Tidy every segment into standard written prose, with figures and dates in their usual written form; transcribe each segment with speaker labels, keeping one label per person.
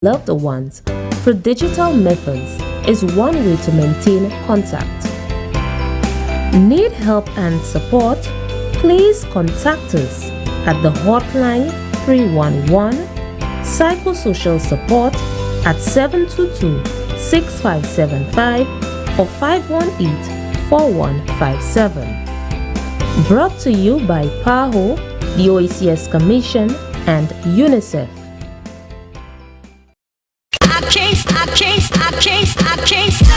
Speaker 1: loved ones through digital methods is one way to maintain contact. Need help and support? Please contact us at the hotline 311, psychosocial support at 722-6575 or 518-4157. Brought to you by PAHO, the OACS Commission, and UNICEF.
Speaker 2: I can't stay.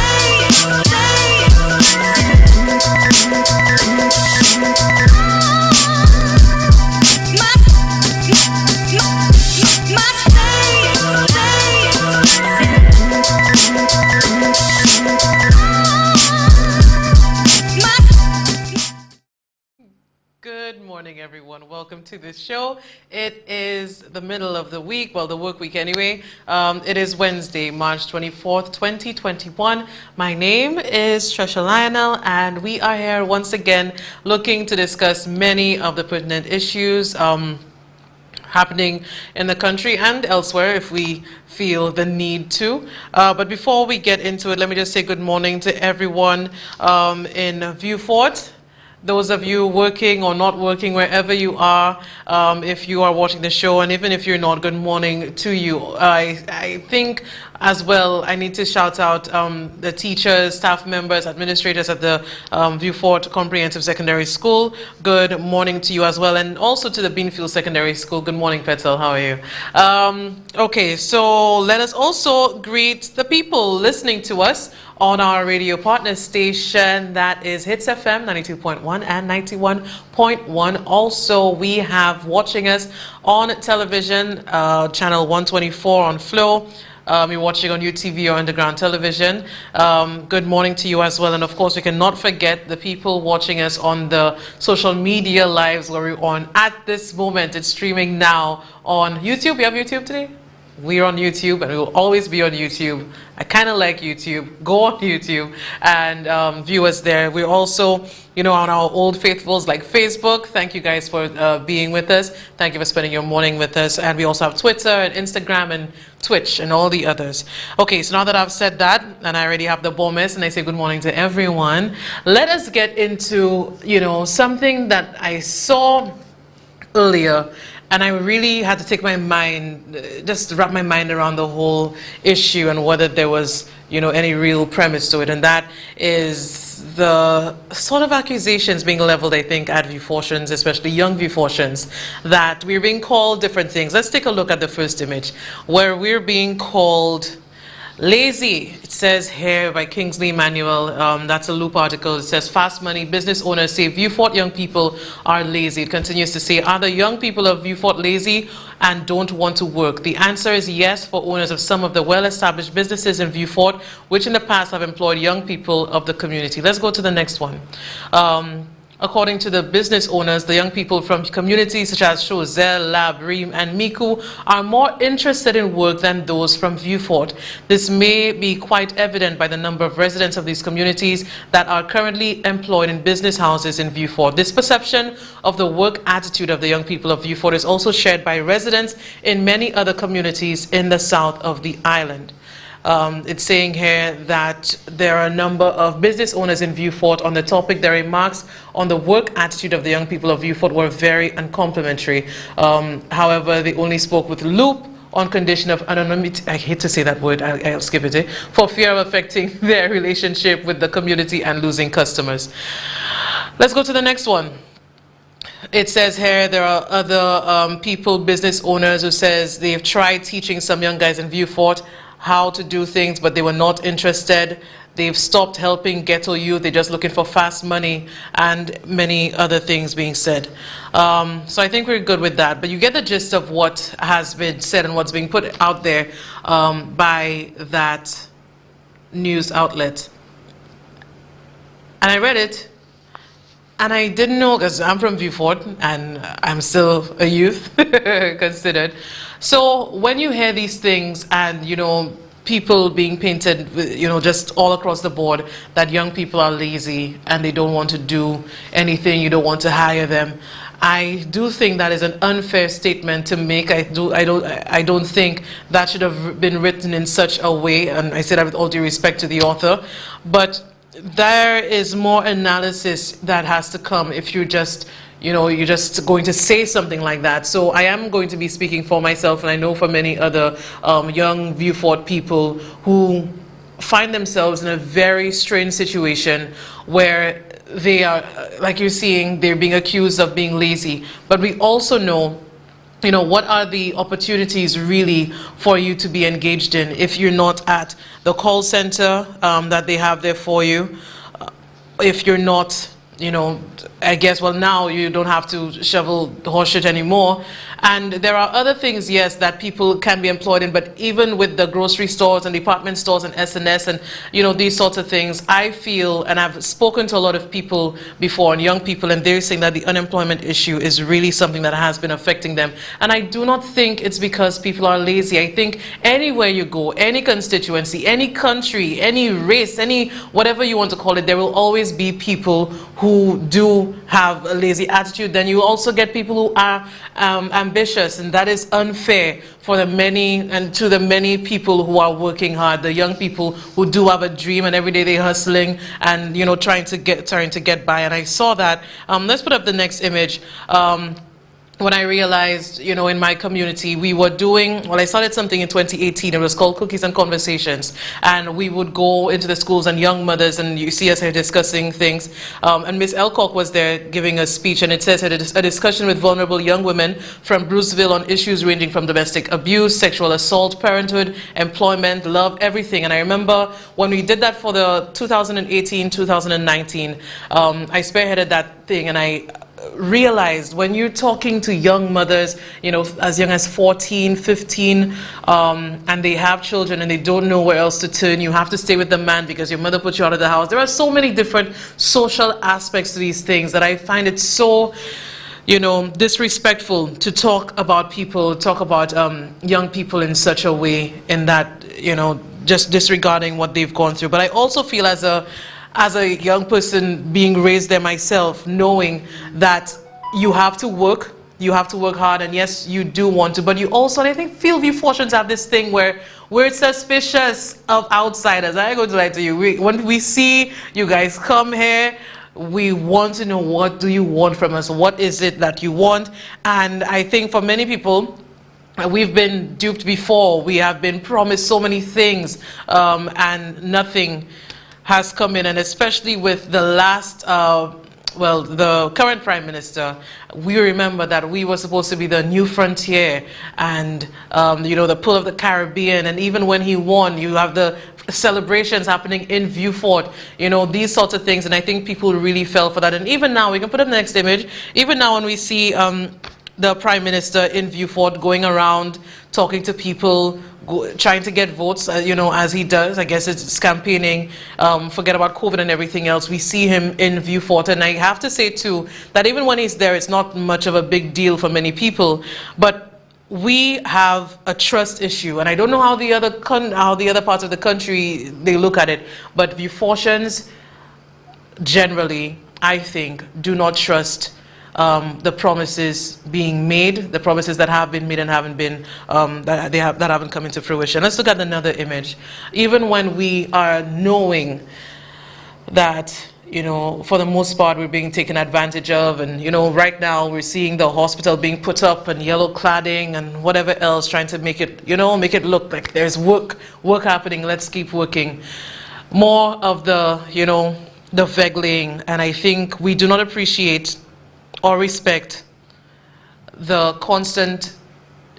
Speaker 3: Good morning, everyone. Welcome to this show. It is the middle of the week, well, the work week anyway. It is Wednesday, March 24th, 2021. My name is Tresha Lionel, and we are here once again looking to discuss many of the pertinent issues happening in the country and elsewhere if we feel the need to. But before we get into it, let me just say good morning to everyone in Vieux Fort. Those of you working or not working, wherever you are, if you are watching the show, and even if you're not, good morning to you. I think as well, I need to shout out the teachers, staff members, administrators at the Vieux Fort Comprehensive Secondary School. Good morning to you as well, and also to the Beanfield Secondary School. Good morning, Petal. How are you? Okay, so let us also greet the people listening to us on our radio partner station, that is Hits FM 92.1 and 91.1. Also, we have watching us on television, channel 124 on Flow. You're watching on UTV or Underground Television. Good morning to you as well. And of course, we cannot forget the people watching us on the social media lives where we're on at this moment. It's streaming now on YouTube. We have YouTube today? We're on YouTube, and we will always be on YouTube. I kind of like YouTube. Go on YouTube and view us there. We're also, you know, on our old faithfuls like Facebook. Thank you guys for being with us. Thank you for spending your morning with us. And we also have Twitter and Instagram and Twitch and all the others. Okay, so now that I've said that, and I already have the bombers, and I say good morning to everyone, let us get into, you know, something that I saw earlier. And I really had to take my mind, just wrap my mind around the whole issue and whether there was, you know, any real premise to it. And that is the sort of accusations being leveled, I think, at Vieux Fortians, especially young Vieux Fortians, that we're being called different things. Let's take a look at the first image, where we're being called lazy. It says here by Kingsley Emmanuel, that's a Loop article. It says, fast money, business owners say Vieux Fort young people are lazy. It continues to say, are the young people of Vieux Fort lazy and don't want to work? The answer is yes for owners of some of the well-established businesses in Vieux Fort, which in the past have employed young people of the community. Let's go to the next one. According to the business owners, the young people from communities such as Chozel, Lab, Reem, and Miku are more interested in work than those from Vieux Fort. This may be quite evident by the number of residents of these communities that are currently employed in business houses in Vieux Fort. This perception of the work attitude of the young people of Vieux Fort is also shared by residents in many other communities in the south of the island. It's saying here that there are a number of business owners in Vieux Fort on the topic. Their remarks on the work attitude of the young people of Vieux Fort were very uncomplimentary. However, they only spoke with Loop on condition of anonymity. I hate to say that word, I'll skip it, for fear of affecting their relationship with the community and losing customers. Let's go to the next one. It says here there are other people, business owners, who says they've tried teaching some young guys in Vieux Fort how to do things, but they were not interested. They've stopped helping ghetto youth. They're just looking for fast money, and many other things being said. So I think we're good with that. But you get the gist of what has been said and what's being put out there by that news outlet. And I read it, and I didn't know, because I'm from Vieux Fort, and I'm still a youth considered. So when you hear these things and, you know, people being painted, you know, just all across the board, that young people are lazy and they don't want to do anything, you don't want to hire them, I do think that is an unfair statement to make. I don't think that should have been written in such a way, and I say that with all due respect to the author. But there is more analysis that has to come if you're just, you're just going to say something like that. So I am going to be speaking for myself, and I know for many other young Viewfort people who find themselves in a very strange situation where they are, like you're seeing, they're being accused of being lazy. But we also know, what are the opportunities really for you to be engaged in if you're not at the call center that they have there for you, if you're not, I guess, well, now you don't have to shovel the horse shit anymore. And there are other things, yes, that people can be employed in, but even with the grocery stores and department stores and S&S and, these sorts of things, I feel, and I've spoken to a lot of people before, and young people, and they're saying that the unemployment issue is really something that has been affecting them. And I do not think it's because people are lazy. I think anywhere you go, any constituency, any country, any race, any whatever you want to call it, there will always be people who do have a lazy attitude. Then you also get people who are ambitious, and that is unfair for the many and to the many people who are working hard, the young people who do have a dream and every day they're hustling and trying to get by. And I saw that. Let's put up the next image. When I realized, in my community, we were doing, well, I started something in 2018. It was called Cookies and Conversations. And we would go into the schools and young mothers, and you see us here discussing things. And Miss Elcock was there giving a speech, and it says here, a discussion with vulnerable young women from Bruceville on issues ranging from domestic abuse, sexual assault, parenthood, employment, love, everything. And I remember when we did that for the 2018-2019, I spearheaded that thing, and I realized when you're talking to young mothers, as young as 14, 15, and they have children and they don't know where else to turn, you have to stay with the man because your mother put you out of the house. There are so many different social aspects to these things that I find it so, disrespectful to talk about young people in such a way, in that, just disregarding what they've gone through. But I also feel as a young person being raised there myself, knowing that you have to work hard, and yes, you do want to, but you also, and I think Viewfortians have this thing where we're suspicious of outsiders. I ain't going to lie to you. When we see you guys come here, we want to know, what do you want from us? What is it that you want? And I think for many people, we've been duped before. We have been promised so many things, and nothing has come in. And especially with the last, the current Prime Minister, we remember that we were supposed to be the new frontier and, the pull of the Caribbean. And even when he won, you have the celebrations happening in Viewfort, these sorts of things. And I think people really fell for that. And even now, we can put up the next image, even now when we see the Prime Minister in Viewfort going around talking to people, trying to get votes, as he does. I guess it's campaigning, forget about COVID and everything else. We see him in Viewfort, and I have to say too that even when he's there, it's not much of a big deal for many people, but we have a trust issue, and I don't know how the other parts of the country they look at it, but Viewfortians generally, I think, do not trust the promises being made, the promises that have been made and haven't been, that haven't come into fruition. Let's look at another image. Even when we are knowing that, for the most part, we're being taken advantage of, and, right now we're seeing the hospital being put up and yellow cladding and whatever else, trying to make it, make it look like there's work happening. Let's keep working. More of the, the veggling, and I think we do not appreciate or respect the constant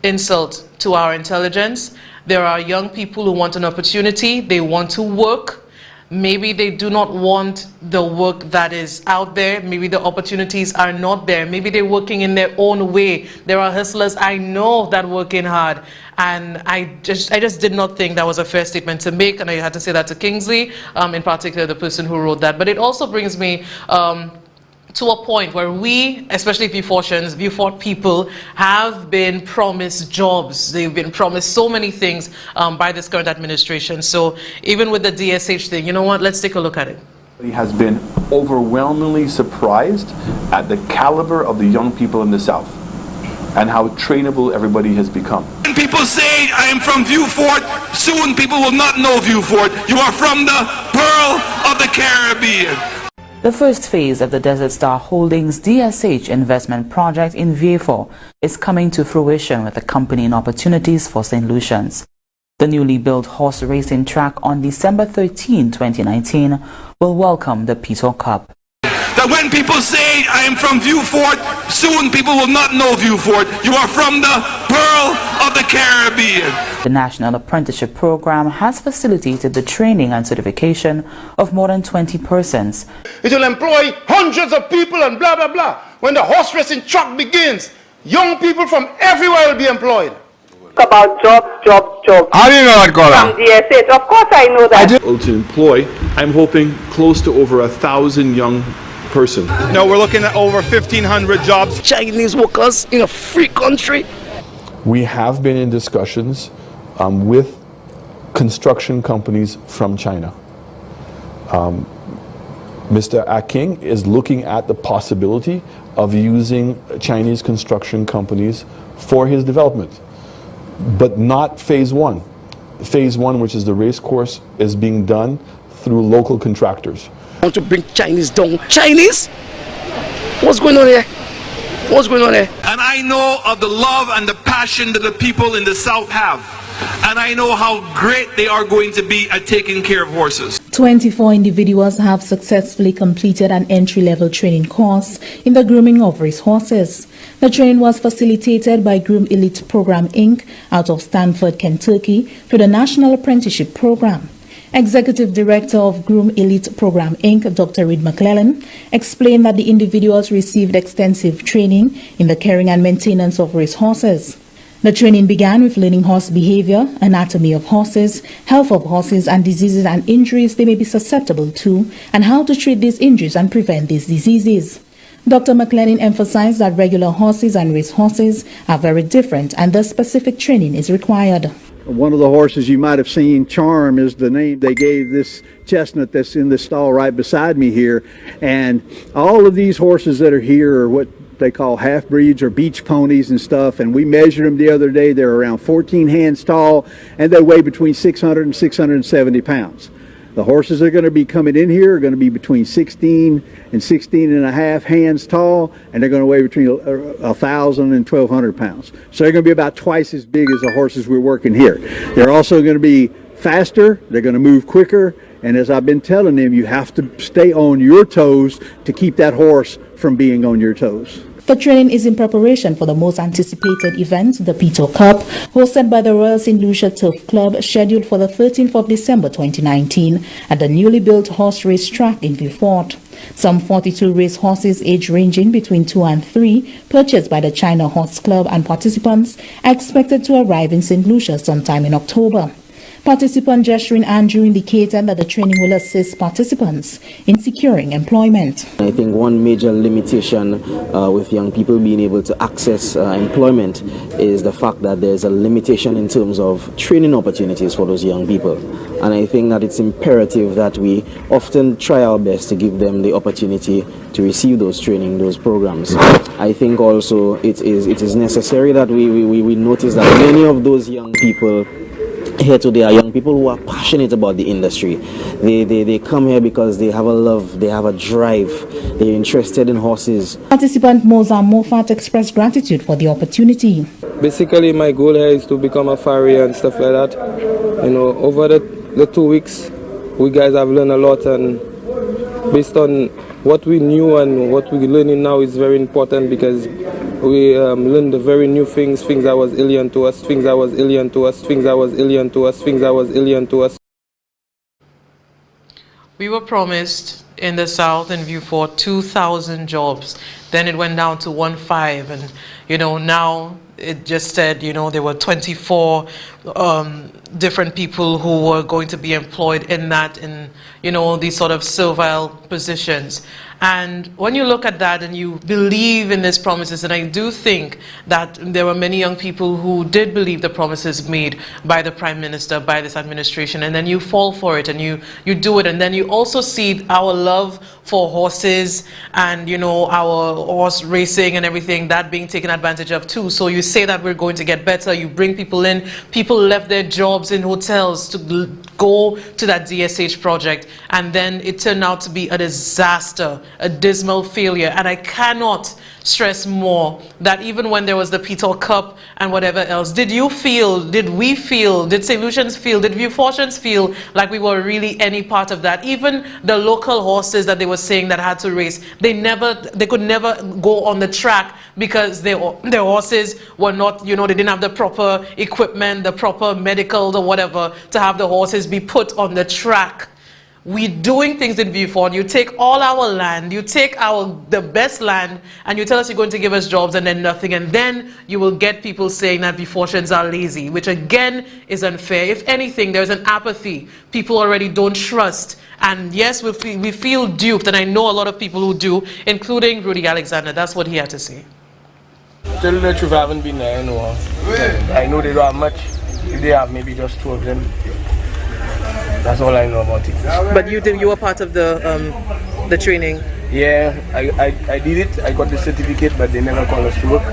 Speaker 3: insult to our intelligence. There are young people who want an opportunity, they want to work. Maybe they do not want the work that is out there. Maybe the opportunities are not there. Maybe they're working in their own way. There are hustlers I know that working hard. And I just did not think that was a fair statement to make. And I had to say that to Kingsley, in particular the person who wrote that. But it also brings me to a point where we, especially Viewfort people, have been promised jobs. They've been promised so many things by this current administration. So even with the DSH thing, you know what? Let's take a look at it.
Speaker 4: He has been overwhelmingly surprised at the caliber of the young people in the South and how trainable everybody has become.
Speaker 5: When people say I am from Viewfort, soon people will not know Viewfort. You are from the Pearl of the Caribbean.
Speaker 6: The first phase of the Desert Star Holdings DSH investment project in Viewfort is coming to fruition with accompanying opportunities for St. Lucians. The newly built horse racing track on December 13, 2019 will welcome the Peter Cup.
Speaker 5: That when people say I am from Viewfort, soon people will not know Viewfort. You are from the Pearl of the Caribbean.
Speaker 6: The National Apprenticeship Program has facilitated the training and certification of more than 20 persons.
Speaker 7: It will employ hundreds of people and blah, blah, blah. When the horse racing track begins, young people from everywhere will be employed.
Speaker 8: About jobs.
Speaker 5: How do you know that, Colin?
Speaker 8: From DSH. Of course I know that.
Speaker 4: To employ, I'm hoping close to over 1,000 young persons.
Speaker 7: Now we're looking at over 1,500 jobs.
Speaker 9: Chinese workers in a free country.
Speaker 4: We have been in discussions with construction companies from China. Mr. Aking is looking at the possibility of using Chinese construction companies for his development, but not phase one. Phase one, which is the race course, is being done through local contractors.
Speaker 9: Want to bring Chinese down. Chinese? What's going on here? What's going on here?
Speaker 5: And I know of the love and the passion that the people in the South have. And I know how great they are going to be at taking care of horses.
Speaker 10: 24 individuals have successfully completed an entry-level training course in the grooming of race horses. The training was facilitated by Groom Elite Program Inc. out of Stanford, Kentucky through the National Apprenticeship Program. Executive Director of Groom Elite Program Inc., Dr. Reed McClellan, explained that the individuals received extensive training in the caring and maintenance of race horses. The training began with learning horse behavior, anatomy of horses, health of horses, and diseases and injuries they may be susceptible to, and how to treat these injuries and prevent these diseases. Dr. McLennan emphasized that regular horses and race horses are very different and thus specific training is required.
Speaker 11: One of the horses you might have seen, Charm, is the name they gave this chestnut that's in the stall right beside me here. And all of these horses that are here are what they call half-breeds or beach ponies and stuff, and we measured them the other day. They're around 14 hands tall, and they weigh between 600 and 670 pounds. The horses that are going to be coming in here are going to be between 16 and 16 and a half hands tall, and they're going to weigh between 1,000 and 1,200 pounds. So they're going to be about twice as big as the horses we're working here. They're also going to be faster, they're going to move quicker, and as I've been telling them, you have to stay on your toes to keep that horse from being on your toes.
Speaker 10: The training is in preparation for the most anticipated event, the Peter Cup, hosted by the Royal St. Lucia Turf Club, scheduled for the 13th of December 2019 at the newly built horse race track in Viewfort. Some 42 race horses age ranging between 2 and 3, purchased by the China Horse Club and participants, are expected to arrive in St. Lucia sometime in October. Participant Joshua Andrew indicated that the training will assist participants in securing employment.
Speaker 12: I think one major limitation with young people being able to access employment is the fact that there's a limitation in terms of training opportunities for those young people. And I think that it's imperative that we often try our best to give them the opportunity to receive those training, those programs. I think also it is necessary that we notice that many of those young people here today are young people who are passionate about the industry. They come here because they have a love, they have a drive, they're interested in horses.
Speaker 10: Participant Moza Moffat expressed gratitude for the opportunity.
Speaker 13: Basically, my goal here is to become a farrier and stuff like that. You know, over the 2 weeks, we guys have learned a lot, and based on what we knew and what we're learning now is very important because we learned the very new things that was alien to us, things that was alien to us, things that was alien to us, things that was alien to us.
Speaker 3: We were promised in the South in Viewfort 2,000 jobs. Then it went down to 1,500, and you know now it just said there were 24 different people who were going to be employed in that, in, you know, these sort of servile positions. And when you look at that and you believe in these promises, and I do think that there were many young people who did believe the promises made by the Prime Minister, by this administration, and then you fall for it and you do it, and then you also see our love for horses and, you know, our horse racing and everything, that being taken advantage of too. So you say that we're going to get better, you bring people in, people left their jobs in hotels to go to that DSH project, and then it turned out to be a disaster, a dismal failure. And I cannot stress more that even when there was the Peter Cup and whatever else, did you feel, did we feel, did St. Lucians feel, did View Fortunes feel like we were really any part of that? Even the local horses that they were saying that had to race, they could never go on the track because their horses were not, you know, they didn't have the proper equipment, the proper medicals or whatever to have the horses be put on the track. We're doing things in Viewfort. You take all our land, you take the best land, and you tell us you're going to give us jobs and then nothing, and then you will get people saying that Viewfortians are lazy, which again is unfair. If anything, there's an apathy. People already don't trust. And yes, we feel duped, and I know a lot of people who do, including Rudy Alexander. That's what he had to say.
Speaker 14: Tell you the truth, I haven't been there, you know. I know they don't have much. If they have, maybe just 2 of them. That's all I know about it.
Speaker 3: But you were part of the training?
Speaker 14: Yeah, I did it. I got the certificate, but they never called us to work.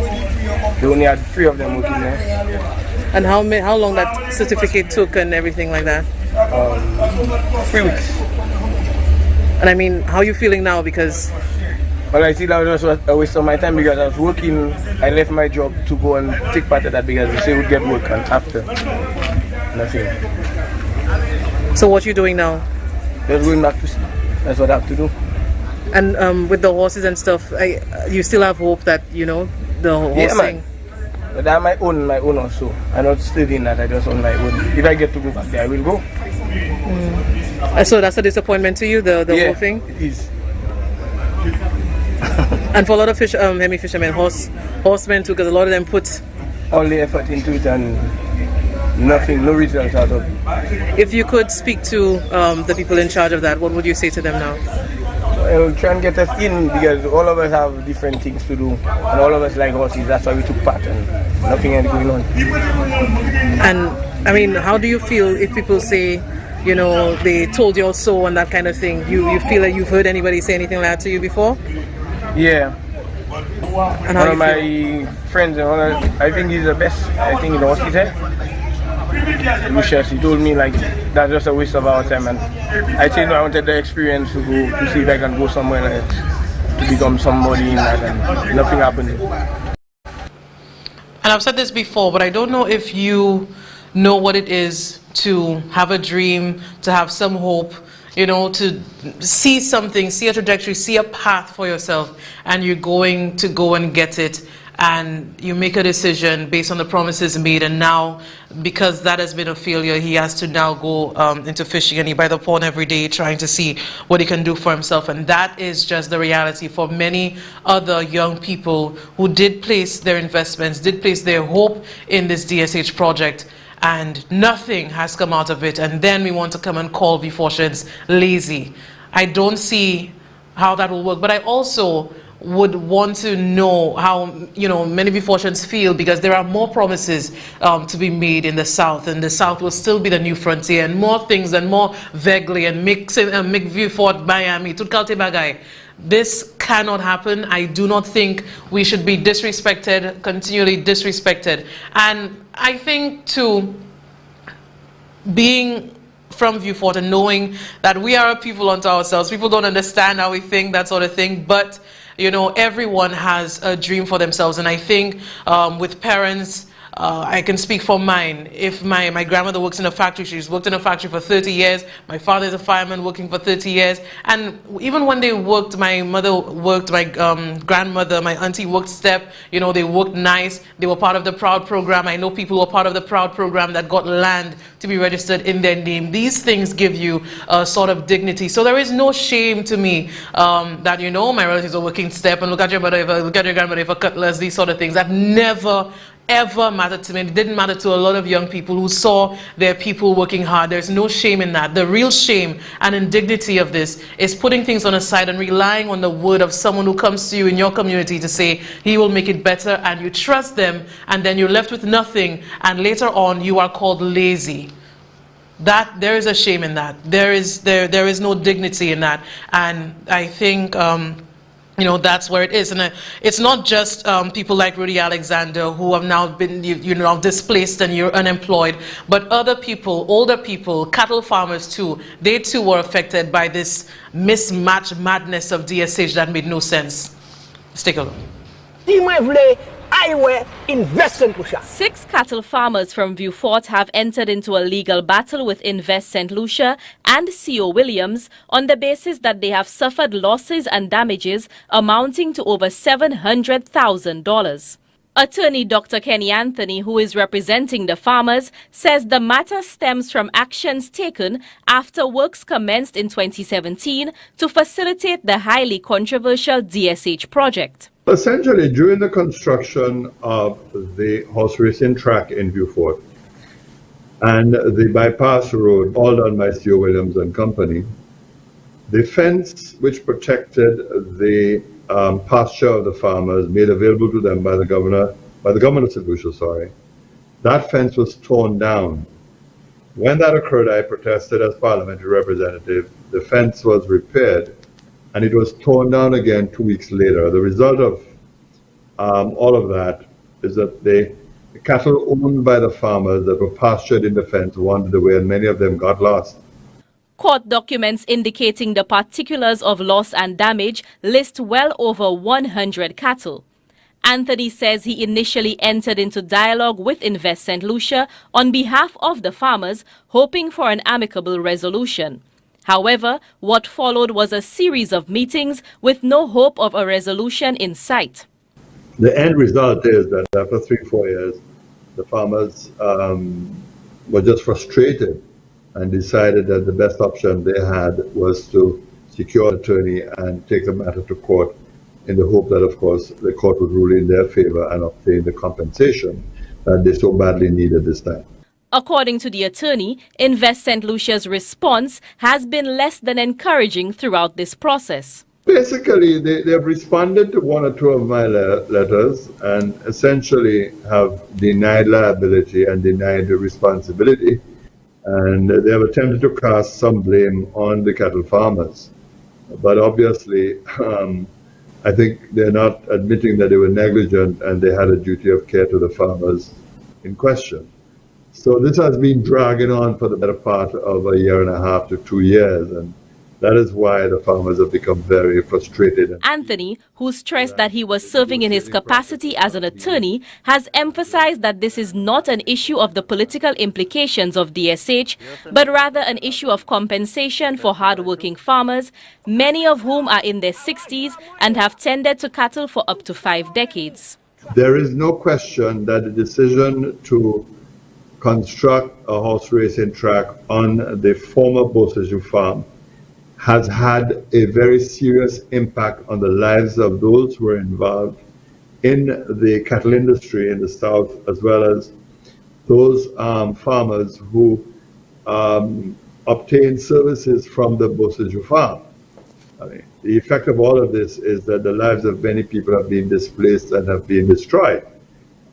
Speaker 14: They only had 3 of them working there.
Speaker 3: And how long that certificate took and everything like that?
Speaker 14: 3 weeks.
Speaker 3: And I mean, how are you feeling now? Because...
Speaker 14: Well, I see that was a waste of my time because I was working. I left my job to go and take part of that because they say we'd get work, and after, nothing.
Speaker 3: So what you doing now?
Speaker 14: Just going back to sea. That's what I have to do.
Speaker 3: And with the horses and stuff, you still have hope that, you know, the horsing...
Speaker 14: Yeah, man. But I have my own also. I'm not studying that, I just own my own. If I get to go back there, I will go.
Speaker 3: So that's a disappointment to you, the whole thing?
Speaker 14: It is.
Speaker 3: And for a lot of hemi fishermen, horsemen too, because a lot of them put
Speaker 14: all the effort into it and nothing, no results out of it.
Speaker 3: If you could speak to the people in charge of that, what would you say to them now?
Speaker 14: Well, try and get us in because all of us have different things to do and all of us like horses. That's why we took part and nothing else going on.
Speaker 3: And I mean, how do you feel if people say, you know, they told you so and that kind of thing? You feel like you've heard anybody say anything like that to you before?
Speaker 14: Yeah.
Speaker 3: And
Speaker 14: one of my friends, I think he's the best, I think, in the horses here. He told me like that's just a waste of our time, and I told him I wanted the experience to go to see if I can go somewhere else to become somebody in that, and nothing happened.
Speaker 3: And I've said this before, but I don't know if you know what it is to have a dream, to have some hope, you know, to see something, see a trajectory, see a path for yourself, and you're going to go and get it, and you make a decision based on the promises made, and now, because that has been a failure, he has to now go into fishing, and he by the pond every day trying to see what he can do for himself. And that is just the reality for many other young people who did place their investments, did place their hope in this DSH project, and nothing has come out of it, and then we want to come and call Viewfortians lazy. I don't see how that will work, but I also would want to know how, you know, many Viewfortians feel, because there are more promises to be made in the South, and the South will still be the new frontier, and more things, and more Vegley, and make Viewfort Miami, Tutkalte Bagay. This cannot happen. I do not think we should be disrespected, continually disrespected. And I think too, being from Viewfort and knowing that we are a people unto ourselves, people don't understand how we think, that sort of thing, but you know, everyone has a dream for themselves. And I think with parents, I can speak for mine. If my grandmother works in a factory, she's worked in a factory for 30 years. My father is a fireman working for 30 years. And even when they worked, my mother worked, my grandmother, my auntie worked step. You know, they worked nice. They were part of the Proud program. I know people who were part of the Proud program that got land to be registered in their name. These things give you a sort of dignity. So there is no shame to me that, you know, my relatives are working step, and look at your mother, look at your grandmother for cutlass, these sort of things. I've never ever mattered to me. It didn't matter to a lot of young people who saw their people working hard. There's no shame in that. The real shame and indignity of this is putting things on the side and relying on the word of someone who comes to you in your community to say he will make it better, and you trust them, and then you're left with nothing, and later on you are called lazy. That there is a shame in that. There is no dignity in that, and I think you know, that's where it is. And it's not just people like Rudy Alexander who have now been, you know, displaced and you're unemployed, but other people, older people, cattle farmers too. They too were affected by this mismatch madness of DSH that made no sense. Let's take a look.
Speaker 15: 6 cattle farmers from Vieux Fort have entered into a legal battle with Invest St. Lucia and C.O. Williams on the basis that they have suffered losses and damages amounting to over $700,000. Attorney Dr. Kenny Anthony, who is representing the farmers, says the matter stems from actions taken after works commenced in 2017 to facilitate the highly controversial DSH project.
Speaker 16: Essentially, during the construction of the horse racing track in Vieux Fort and the bypass road, all done by C.O. Williams and Company, the fence which protected the pasture of the farmers made available to them by the government of St. Lucia, that fence was torn down. When that occurred, I protested as parliamentary representative. The fence was repaired, and it was torn down again 2 weeks later. The result of all of that is that the cattle owned by the farmers that were pastured in the fence wandered away, and many of them got lost.
Speaker 15: Court documents indicating the particulars of loss and damage list well over 100 cattle. Anthony says he initially entered into dialogue with Invest St. Lucia on behalf of the farmers, hoping for an amicable resolution. However, what followed was a series of meetings with no hope of a resolution in sight.
Speaker 16: The end result is that after 3-4 years, the farmers were just frustrated and decided that the best option they had was to secure an attorney and take the matter to court in the hope that, of course, the court would rule in their favor and obtain the compensation that they so badly needed this time.
Speaker 15: According to the attorney, Invest St. Lucia's response has been less than encouraging throughout this process.
Speaker 16: Basically, they have responded to 1 or 2 of my letters and essentially have denied liability and denied the responsibility. And they have attempted to cast some blame on the cattle farmers. But obviously, I think they're not admitting that they were negligent and they had a duty of care to the farmers in question. So this has been dragging on for the better part of 1.5 to 2 years, and that is why the farmers have become very frustrated.
Speaker 15: Anthony, who stressed that he was serving in his capacity as an attorney, has emphasized that this is not an issue of the political implications of DSH, but rather an issue of compensation for hard-working farmers, many of whom are in their 60s and have tended to cattle for up to 5 decades.
Speaker 16: There is no question that the decision to construct a horse racing track on the former Beausejour farm has had a very serious impact on the lives of those who are involved in the cattle industry in the South, as well as those farmers who obtain services from the Beausejour farm. I mean, the effect of all of this is that the lives of many people have been displaced and have been destroyed.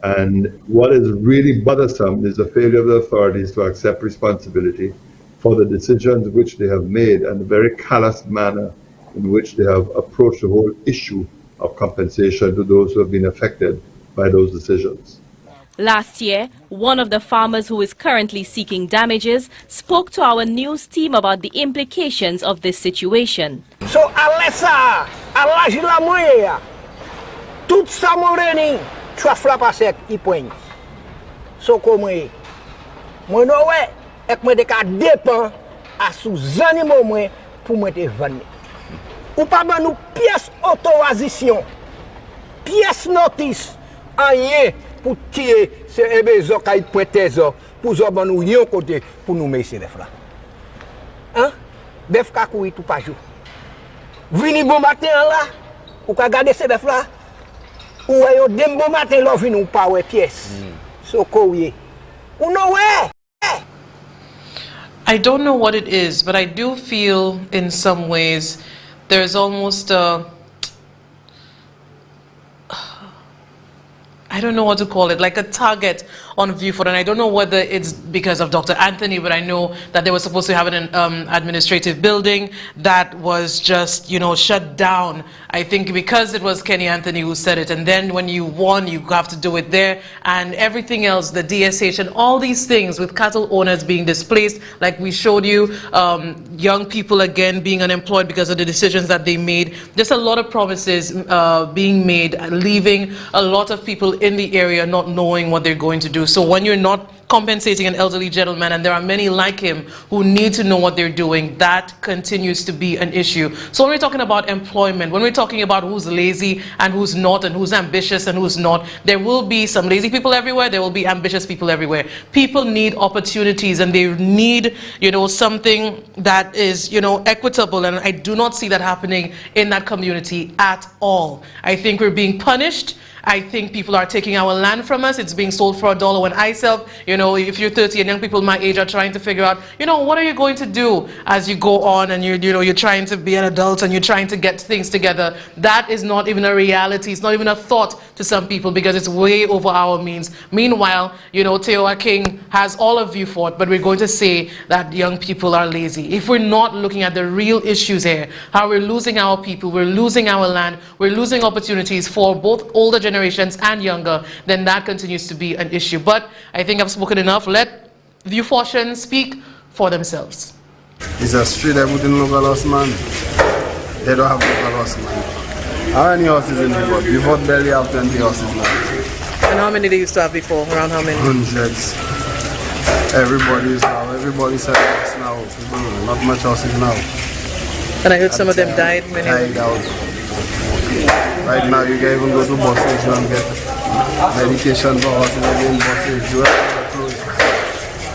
Speaker 16: And what is really bothersome is the failure of the authorities to accept responsibility for the decisions which they have made and the very callous manner in which they have approached the whole issue of compensation to those who have been affected by those decisions.
Speaker 15: Last year, one of the farmers who is currently seeking damages spoke to our news team about the implications of this situation.
Speaker 17: So, Alessa, alagi la moya, tout sa moreni, tu flap asek ipoin. So, comme moi no way. Ek mwen de ka depan a sou zanimo mwen pou mwen te vane. Ou pa ban nou pièce autorisation, pièce notice, anye pou tiye se ebe zo kay prete zo, pou zo ban nou yon kote pou nou mese def la. Hein? Def ka koui tout pa jou. Vini bon matin la, ou ka gade se def la, Ou yo dembo matin lo fin ou pa we pièce. So kouye. Ou no we?
Speaker 3: I don't know what it is, but I do feel in some ways there's almost a, I don't know what to call it, like a target on Viewfort, and I don't know whether it's because of Dr. Anthony, but I know that they were supposed to have an administrative building that was just, you know, shut down. I think because it was Kenny Anthony who said it, and then when you won, you have to do it there, and everything else, the DSH and all these things with cattle owners being displaced, like we showed you, young people again being unemployed because of the decisions that they made. Just a lot of promises being made, leaving a lot of people in the area not knowing what they're going to do. So when you're not compensating an elderly gentleman, and there are many like him who need to know what they're doing, that continues to be an issue. So when we're talking about employment, when we're talking about who's lazy and who's not, and who's ambitious and who's not, there will be some lazy people everywhere, there will be ambitious people everywhere. People need opportunities, and they need, you know, something that is, you know, equitable, and I do not see that happening in that community at all. I think we're being punished. I think people are taking our land from us. It's being sold for $1 when I sell, you know, if you're 30 and young people my age are trying to figure out, you know, what are you going to do as you go on, and you're trying to be an adult and you're trying to get things together. That is not even a reality. It's not even a thought to some people because it's way over our means. Meanwhile, you know, Teoa King has all of Viewfort, but we're going to say that young people are lazy. If we're not looking at the real issues here, how we're losing our people, we're losing our land, we're losing opportunities for both older generations and younger, then that continues to be an issue. But I think I've spoken enough. Let Viewfortians speak for themselves.
Speaker 18: It's a street that wouldn't look a lost man. They don't have a lost man. How many horses in Viewfort? Viewfort barely have 20 horses now.
Speaker 3: And how many they used to have before? Around how many?
Speaker 18: Hundreds. Everybody's horses now. People, not much horses now.
Speaker 3: And I heard some of them died. Many
Speaker 18: died out. Right now, you can even go to bus station and get medication for horses in bus station.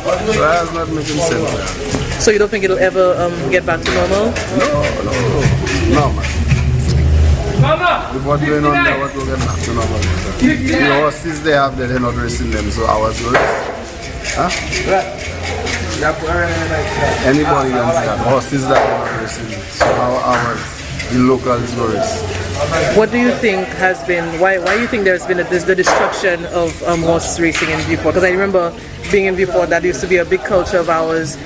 Speaker 18: So that's not making sense.
Speaker 3: So you don't think it'll ever get back to normal?
Speaker 18: No, man. With what's going on there, what will get back to normal? The horses they have there, they're not racing them, so ours will race. Huh? Anybody can see that. Horses that are not racing, so ours, the locals will race.
Speaker 3: What do you think has been, why do you think there's been the destruction of horse racing in Viewfort? Because I remember being in Viewfort, that used to be a big culture of ours,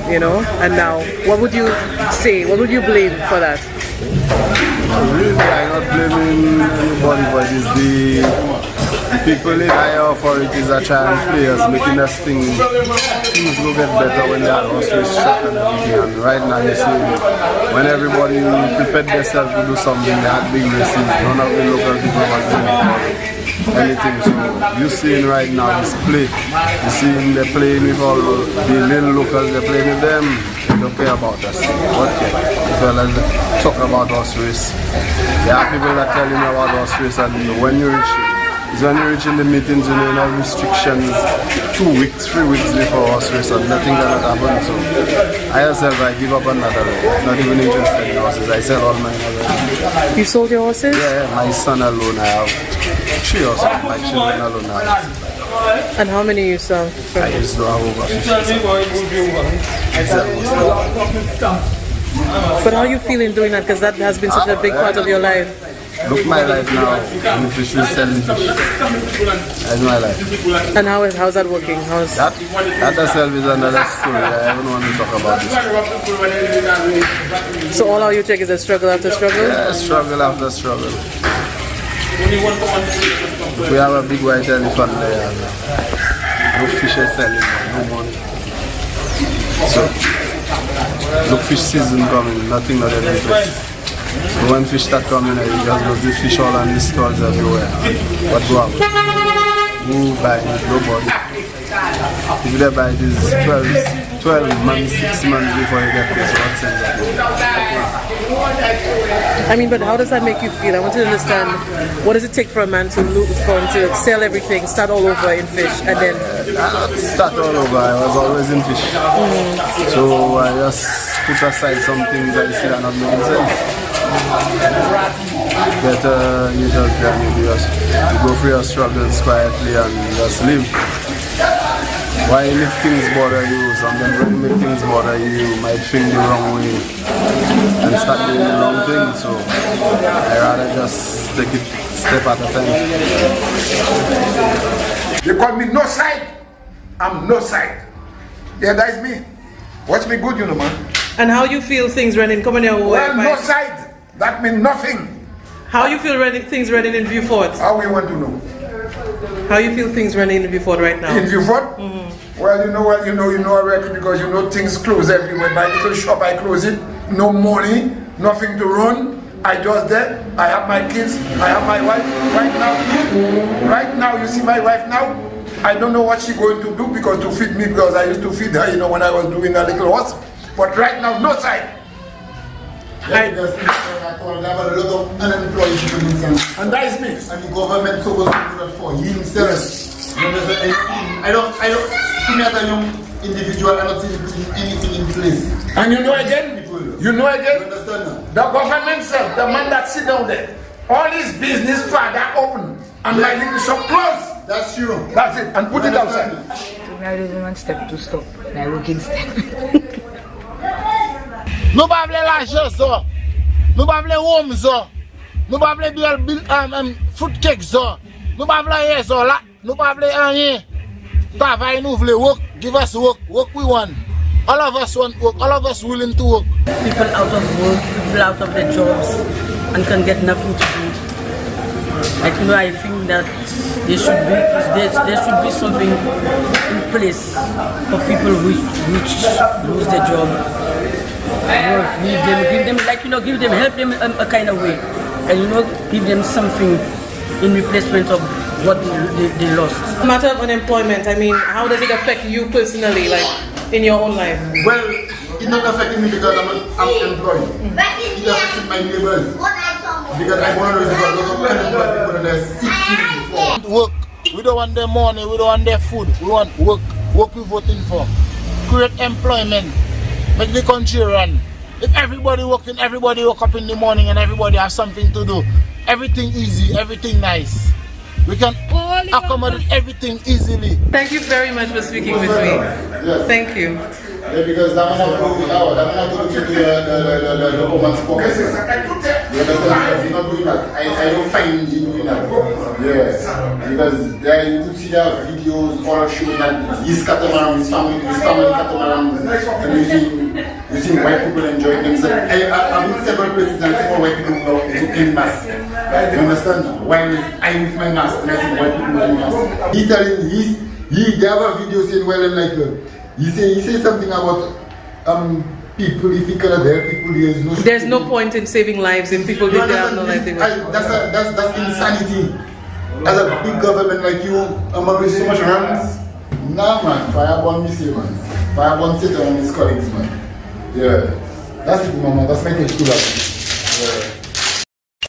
Speaker 3: you know, and now, what would you say, what would you blame for that?
Speaker 18: Really, I'm not blaming anybody, but it's the people in higher authorities that try and play us, making us think things will get better when they are horse race track and everything. And right now you see, when everybody prepared themselves to do something, they had big races, none of the local people was doing anything. So you're seeing right now is play. You're seeing they're playing with all the little locals, they're playing with them. They don't care about us. Okay. People that talk about horse race. There are people that tell you about horse race, and when you reach in the meetings, you know, no restrictions, 2 weeks, 3 weeks before horse race, and nothing cannot happen. So I myself, I give up on that already. Not even interested in horses. I sell all mine already.
Speaker 3: You sold your horses?
Speaker 18: Yeah, my son alone, I have 3 horses. My children alone, I have.
Speaker 3: And how many you sell?
Speaker 18: I used to have over 50.
Speaker 3: But how are you feeling doing that? Because that has been such a big part of your life.
Speaker 18: Look my life now. I'm fish, selling fish. That's my life.
Speaker 3: And how's that working?
Speaker 18: That itself is another story. I don't want to talk about this.
Speaker 3: So all you take is a struggle after struggle?
Speaker 18: Yeah, struggle after struggle. We have a big white elephant there. No fish are selling, no money. So, look, fish season coming, nothing not any place. So when fish start coming, you just go see fish all on the stores everywhere. What go up? Who buy it? Nobody. If they buy it, it's 12 months, 6 months before you get this. What's in that?
Speaker 3: I mean, but how does that make you feel? I want to understand, what does it take for a man to sell everything, start all over in fish, and then...
Speaker 18: Start all over, I was always in fish. So I just put aside some things I see are not making sense. better you just than you go through your struggles quietly and just live. Why if things bother you? Sometimes when make things bother you, you might think the wrong way and start doing the wrong thing. So I rather just take it step at a time.
Speaker 7: They call me no side. I'm no side. Yeah, that is me. Watch me good, you know, man.
Speaker 3: And how you feel things running, coming your way?
Speaker 7: Well, no side. That means nothing.
Speaker 3: How you feel things running in Vieux Fort?
Speaker 7: How we want to know?
Speaker 3: How you feel things running in Vieux Fort right now?
Speaker 7: In Vieux Fort? Well, you know already, because you know things close everywhere. My little shop, I close it. No money, nothing to run. I just there. I have my kids. I have my wife. Right now, you see my wife now. I don't know what she's going to do because to feed me, because I used to feed her, you know, when I was doing a little horse. But right now, no side.
Speaker 19: I told them a lot of unemployed people in San.
Speaker 7: And that is me.
Speaker 19: And the government supposed to do that for himself. I don't, to me as a young individual, I don't see anything in place.
Speaker 7: And you know again,
Speaker 19: You understand now?
Speaker 7: The government said, the man that sit down there, all his business father open and my little shop closed.
Speaker 19: That's true.
Speaker 7: That's it. And put it outside.
Speaker 20: I don't want step to stop. And I work in step.
Speaker 19: Nou pa vle laje zo, nou pa vle wom zo, nou pa vle fruit cake zo, nou pa vle ye zo, nou pa vle anye. Travay nou vle work, give us work we want. All of us want work, all of us willing to work.
Speaker 20: People out of work, people out of their jobs and can get nothing to do. I think that there should be something in place for people which lose their job. Give them, help them a kind of way, and give them something in replacement of what they lost.
Speaker 3: Matter of unemployment, I mean, how does it affect you personally, like in your own life?
Speaker 19: Well, it's not affecting me because I'm employed. It affects my neighbors because I'm one of those unemployed people that are sick before. Work. We don't want their money. We don't want their food. We want work. Work we're voting for. Create employment. Make the country run. If everybody working, everybody wake up in the morning and everybody have something to do. Everything easy, everything nice. We can accommodate everything easily.
Speaker 3: Thank you very much for speaking with me.
Speaker 19: Yes.
Speaker 3: Thank you.
Speaker 19: Yeah, because I'm not going to check the woman's pocket. You understand? He's not doing that. I don't find him doing that. Yes. Because there you could see their videos all showing that he's catamaran, his family catamaran, and you see white people enjoying themselves. I've been several places and I see all white people in mask. You understand? While I'm with my mask and I see white people in mask. He's telling they have a video saying, well, like, he say something about people, if he cannot help people,
Speaker 3: there's no point in saving lives if people think they have no livelihood.
Speaker 19: That's insanity. As a big government like you, I'm always so much hands. Nah man, fireborn me say man. Fireborn sit on his colleagues man. Yeah. That's it mama, that's my take to that.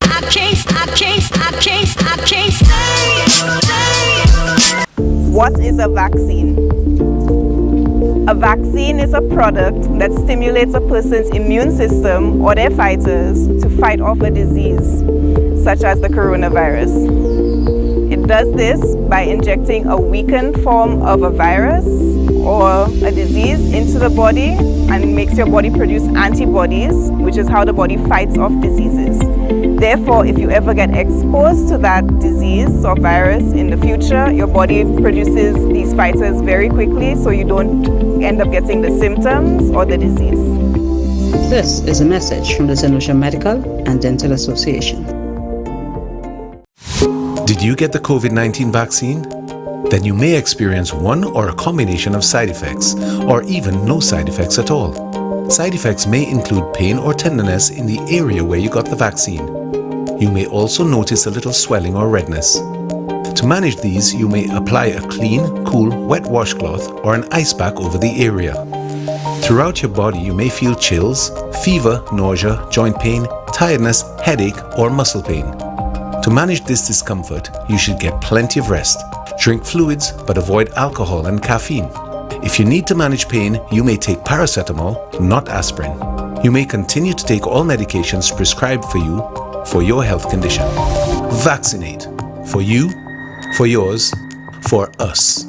Speaker 2: I can't stay.
Speaker 8: What is a vaccine? A vaccine is a product that stimulates a person's immune system or their fighters to fight off a disease, such as the coronavirus. It does this by injecting a weakened form of a virus or a disease into the body and makes your body produce antibodies, which is how the body fights off diseases. Therefore, if you ever get exposed to that disease or virus in the future, your body produces these fighters very quickly so you don't end up getting the symptoms or the disease.
Speaker 21: This is a message from the St. Lucia Medical and Dental Association.
Speaker 22: Did you get the COVID-19 vaccine? Then you may experience one or a combination of side effects, or even no side effects at all. Side effects may include pain or tenderness in the area where you got the vaccine. You may also notice a little swelling or redness. To manage these, you may apply a clean, cool, wet washcloth or an ice pack over the area. Throughout your body, you may feel chills, fever, nausea, joint pain, tiredness, headache, or muscle pain. To manage this discomfort, you should get plenty of rest. Drink fluids, but avoid alcohol and caffeine. If you need to manage pain, you may take paracetamol, not aspirin. You may continue to take all medications prescribed for you, for your health condition. Vaccinate. For you, for yours, for us.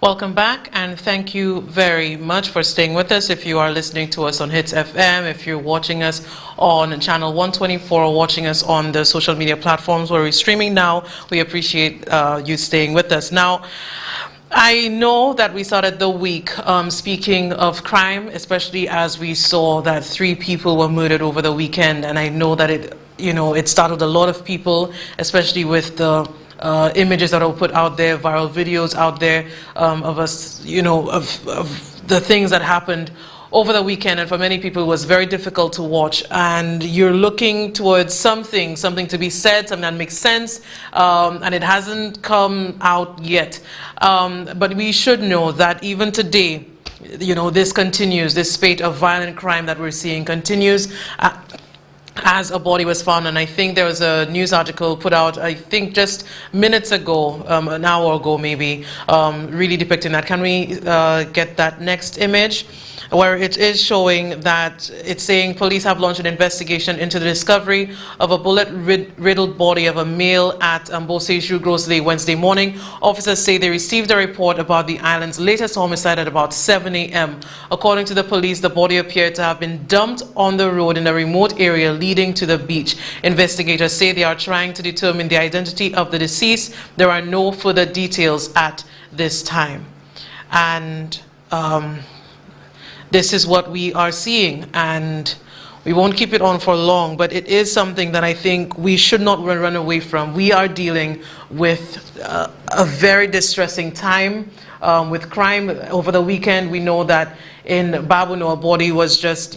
Speaker 3: Welcome back, and thank you very much for staying with us. If you are listening to us on Hits FM, if you're watching us on channel 124 or watching us on the social media platforms where we're streaming now, we appreciate you staying with us. Now, I know that we started the week speaking of crime, especially as we saw that 3 people were murdered over the weekend, and I know that it startled a lot of people, especially with the images that are put out there, viral videos out there of us, of the things that happened over the weekend, and for many people it was very difficult to watch. And you're looking towards something to be said, something that makes sense, and it hasn't come out yet. But we should know that even today, this continues, this spate of violent crime that we're seeing continues. As a body was found, and I think there was a news article put out, I think just minutes ago, an hour ago maybe, really depicting that. Can we get that next image? Where it is showing that it's saying police have launched an investigation into the discovery of a bullet-riddled body of a male at Boseju Grocery Wednesday morning. Officers say they received a report about the island's latest homicide at about 7 a.m. According to the police, the body appeared to have been dumped on the road in a remote area leading to the beach. Investigators say they are trying to determine the identity of the deceased. There are no further details at this time. And this is what we are seeing, and we won't keep it on for long, but it is something that I think we should not run away from. We are dealing with a very distressing time with crime. Over the weekend, we know that in Babuno, a body was just,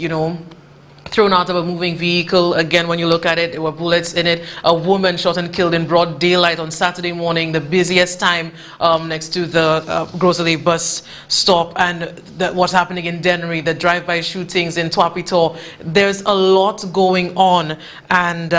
Speaker 3: thrown out of a moving vehicle. Again, when you look at it, there were bullets in it. A woman shot and killed in broad daylight on Saturday morning, the busiest time next to the grocery bus stop. And what's happening in Dennery, the drive-by shootings in Tuapito. There's a lot going on. And,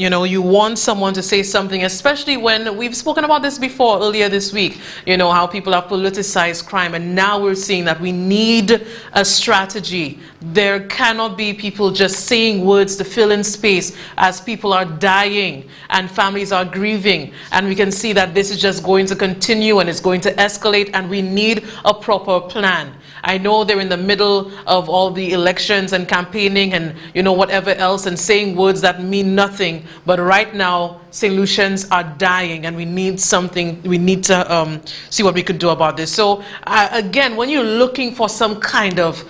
Speaker 3: you want someone to say something, especially when we've spoken about this before earlier this week, how people have politicized crime. And now we're seeing that we need a strategy. There cannot be people just saying words to fill in space as people are dying and families are grieving, and we can see that this is just going to continue and it's going to escalate, and we need a proper plan. I know they're in the middle of all the elections and campaigning and whatever else, and saying words that mean nothing, but right now solutions are dying, and we need something. We need to see what we could do about this. So again, when you're looking for some kind of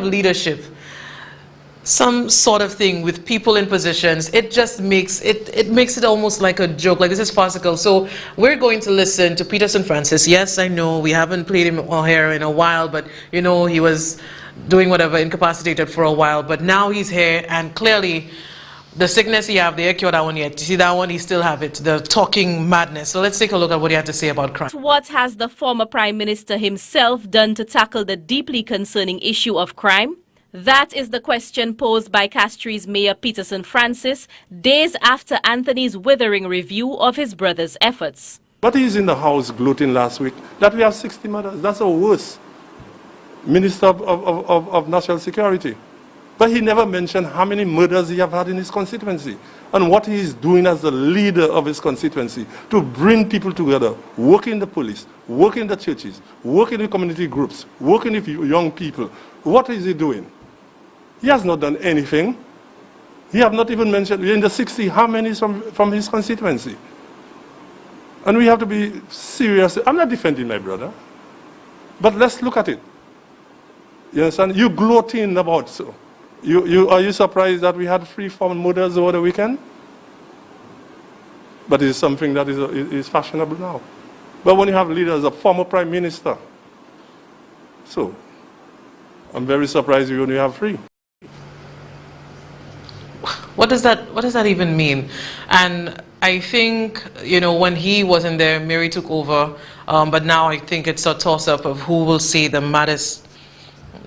Speaker 3: leadership, some sort of thing with people in positions, it just makes it almost like a joke, like this is farcical. So we're going to listen to Peterson Francis. Yes, I know we haven't played him here in a while, but he was doing whatever, incapacitated for a while, but now he's here, and clearly the sickness he have, they cure that one yet. You see that one, he still have it, the talking madness. So let's take a look at what he had to say about crime.
Speaker 15: What has the former Prime Minister himself done to tackle the deeply concerning issue of crime? That is the question posed by Castries Mayor Peterson Francis days after Anthony's withering review of his brother's efforts.
Speaker 1: But he's in the house gloating last week that we have 60 murders. That's the worst Minister of National Security. But he never mentioned how many murders he have had in his constituency and what he is doing as the leader of his constituency to bring people together, work in the police, work in the churches, work in the community groups, working with young people. What is he doing? He has not done anything. He have not even mentioned in the 60 how many is from his constituency. And we have to be serious. I'm not defending my brother, but let's look at it. You understand? You gloating about so. Are you surprised that we had 3 former murders over the weekend? But it is something that is fashionable now. But when you have leaders, a former prime minister, so I'm very surprised you only have 3.
Speaker 3: What does that even mean? And I think, you know, when he wasn't there, Mary took over, but now I think it's a toss-up of who will say the maddest,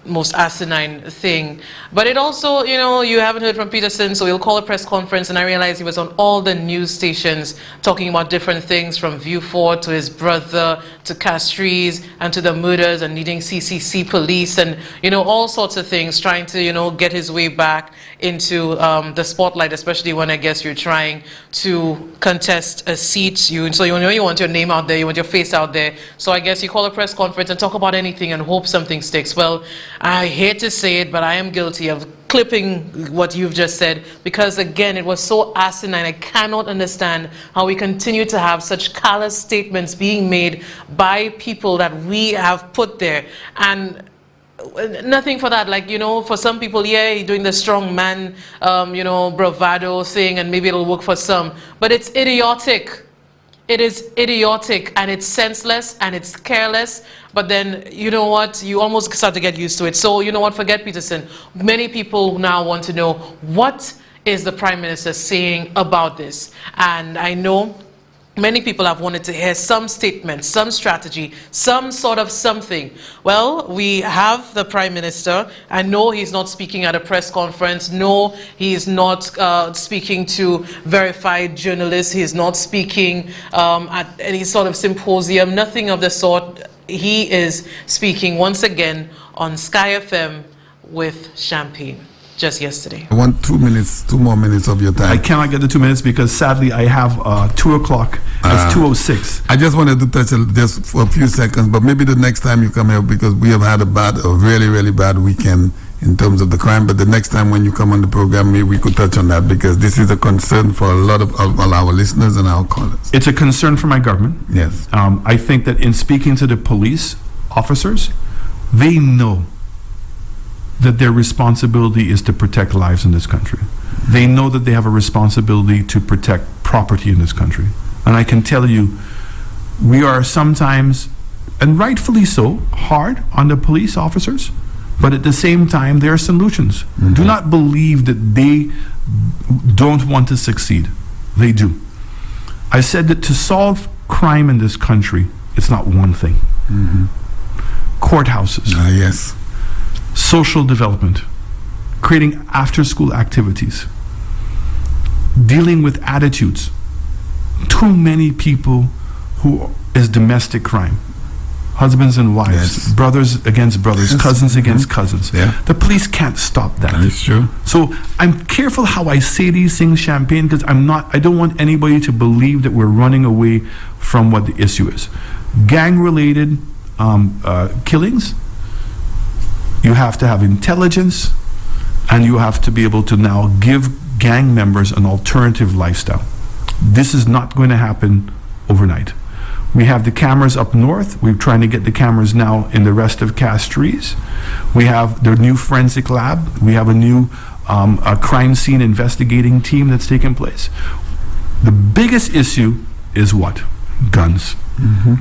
Speaker 3: most asinine thing. But it also, you know, you haven't heard from Peterson, so he'll call a press conference, and I realized he was on all the news stations talking about different things, from View 4 to his brother to Castries and to the murders and needing CCC police and, you know, all sorts of things, trying to, you know, get his way back into the spotlight, especially when I guess you're trying to contest a seat. So you know you want your name out there, you want your face out there. So I guess you call a press conference and talk about anything and hope something sticks. Well, I hate to say it, but I am guilty of clipping what you've just said, because again, it was so asinine. I cannot understand how we continue to have such callous statements being made by people that we have put there, and nothing for that. Like, you know, for some people, yeah, you're doing the strong man, you know, bravado thing, and maybe it'll work for some, but it's idiotic. It is idiotic, and it's senseless, and it's careless. But then, you know what, you almost start to get used to it. So, you know what, forget Peterson. Many people now want to know, what is the Prime Minister saying about this? And I know many people have wanted to hear some statement, some strategy, some sort of something. Well, we have the Prime Minister. I know he's not speaking at a press conference. No, he is not speaking to verified journalists. He is not speaking at any sort of symposium, nothing of the sort. He is speaking once again on Sky FM with Champagne. Just yesterday.
Speaker 4: I want 2 minutes, 2 more minutes of your time.
Speaker 6: I cannot get the 2 minutes because sadly I have 2 o'clock. It's 2:06.
Speaker 4: I just wanted to touch just for a few seconds, but maybe the next time you come here, because we have had a really, really bad weekend in terms of the crime. But the next time when you come on the program, maybe we could touch on that, because this is a concern for a lot of our listeners and our callers.
Speaker 6: It's a concern for my government.
Speaker 4: Yes.
Speaker 6: I think that in speaking to the police officers, they know that their responsibility is to protect lives in this country. They know that they have a responsibility to protect property in this country. And I can tell you, we are sometimes, and rightfully so, hard on the police officers, but at the same time, there are solutions. Mm-hmm. Do not believe that they don't want to succeed. They do. I said that to solve crime in this country, it's not one thing.
Speaker 4: Mm-hmm.
Speaker 6: Courthouses.
Speaker 4: Yes.
Speaker 6: Social development, creating after-school activities, dealing with attitudes. Too many people who is domestic crime, husbands and wives, yes. Brothers against brothers, yes. Cousins against cousins.
Speaker 4: Yeah.
Speaker 6: The police can't stop that.
Speaker 4: That's true.
Speaker 6: So I'm careful how I say these things, Champagne, because I don't want anybody to believe that we're running away from what the issue is. Gang-related killings, you have to have intelligence, and you have to be able to now give gang members an alternative lifestyle. This is not going to happen overnight. We have the cameras up north. We're trying to get the cameras now in the rest of Castries. We have the new forensic lab. We have a new a crime scene investigating team that's taking place. The biggest issue is what? Guns.
Speaker 4: Mm-hmm.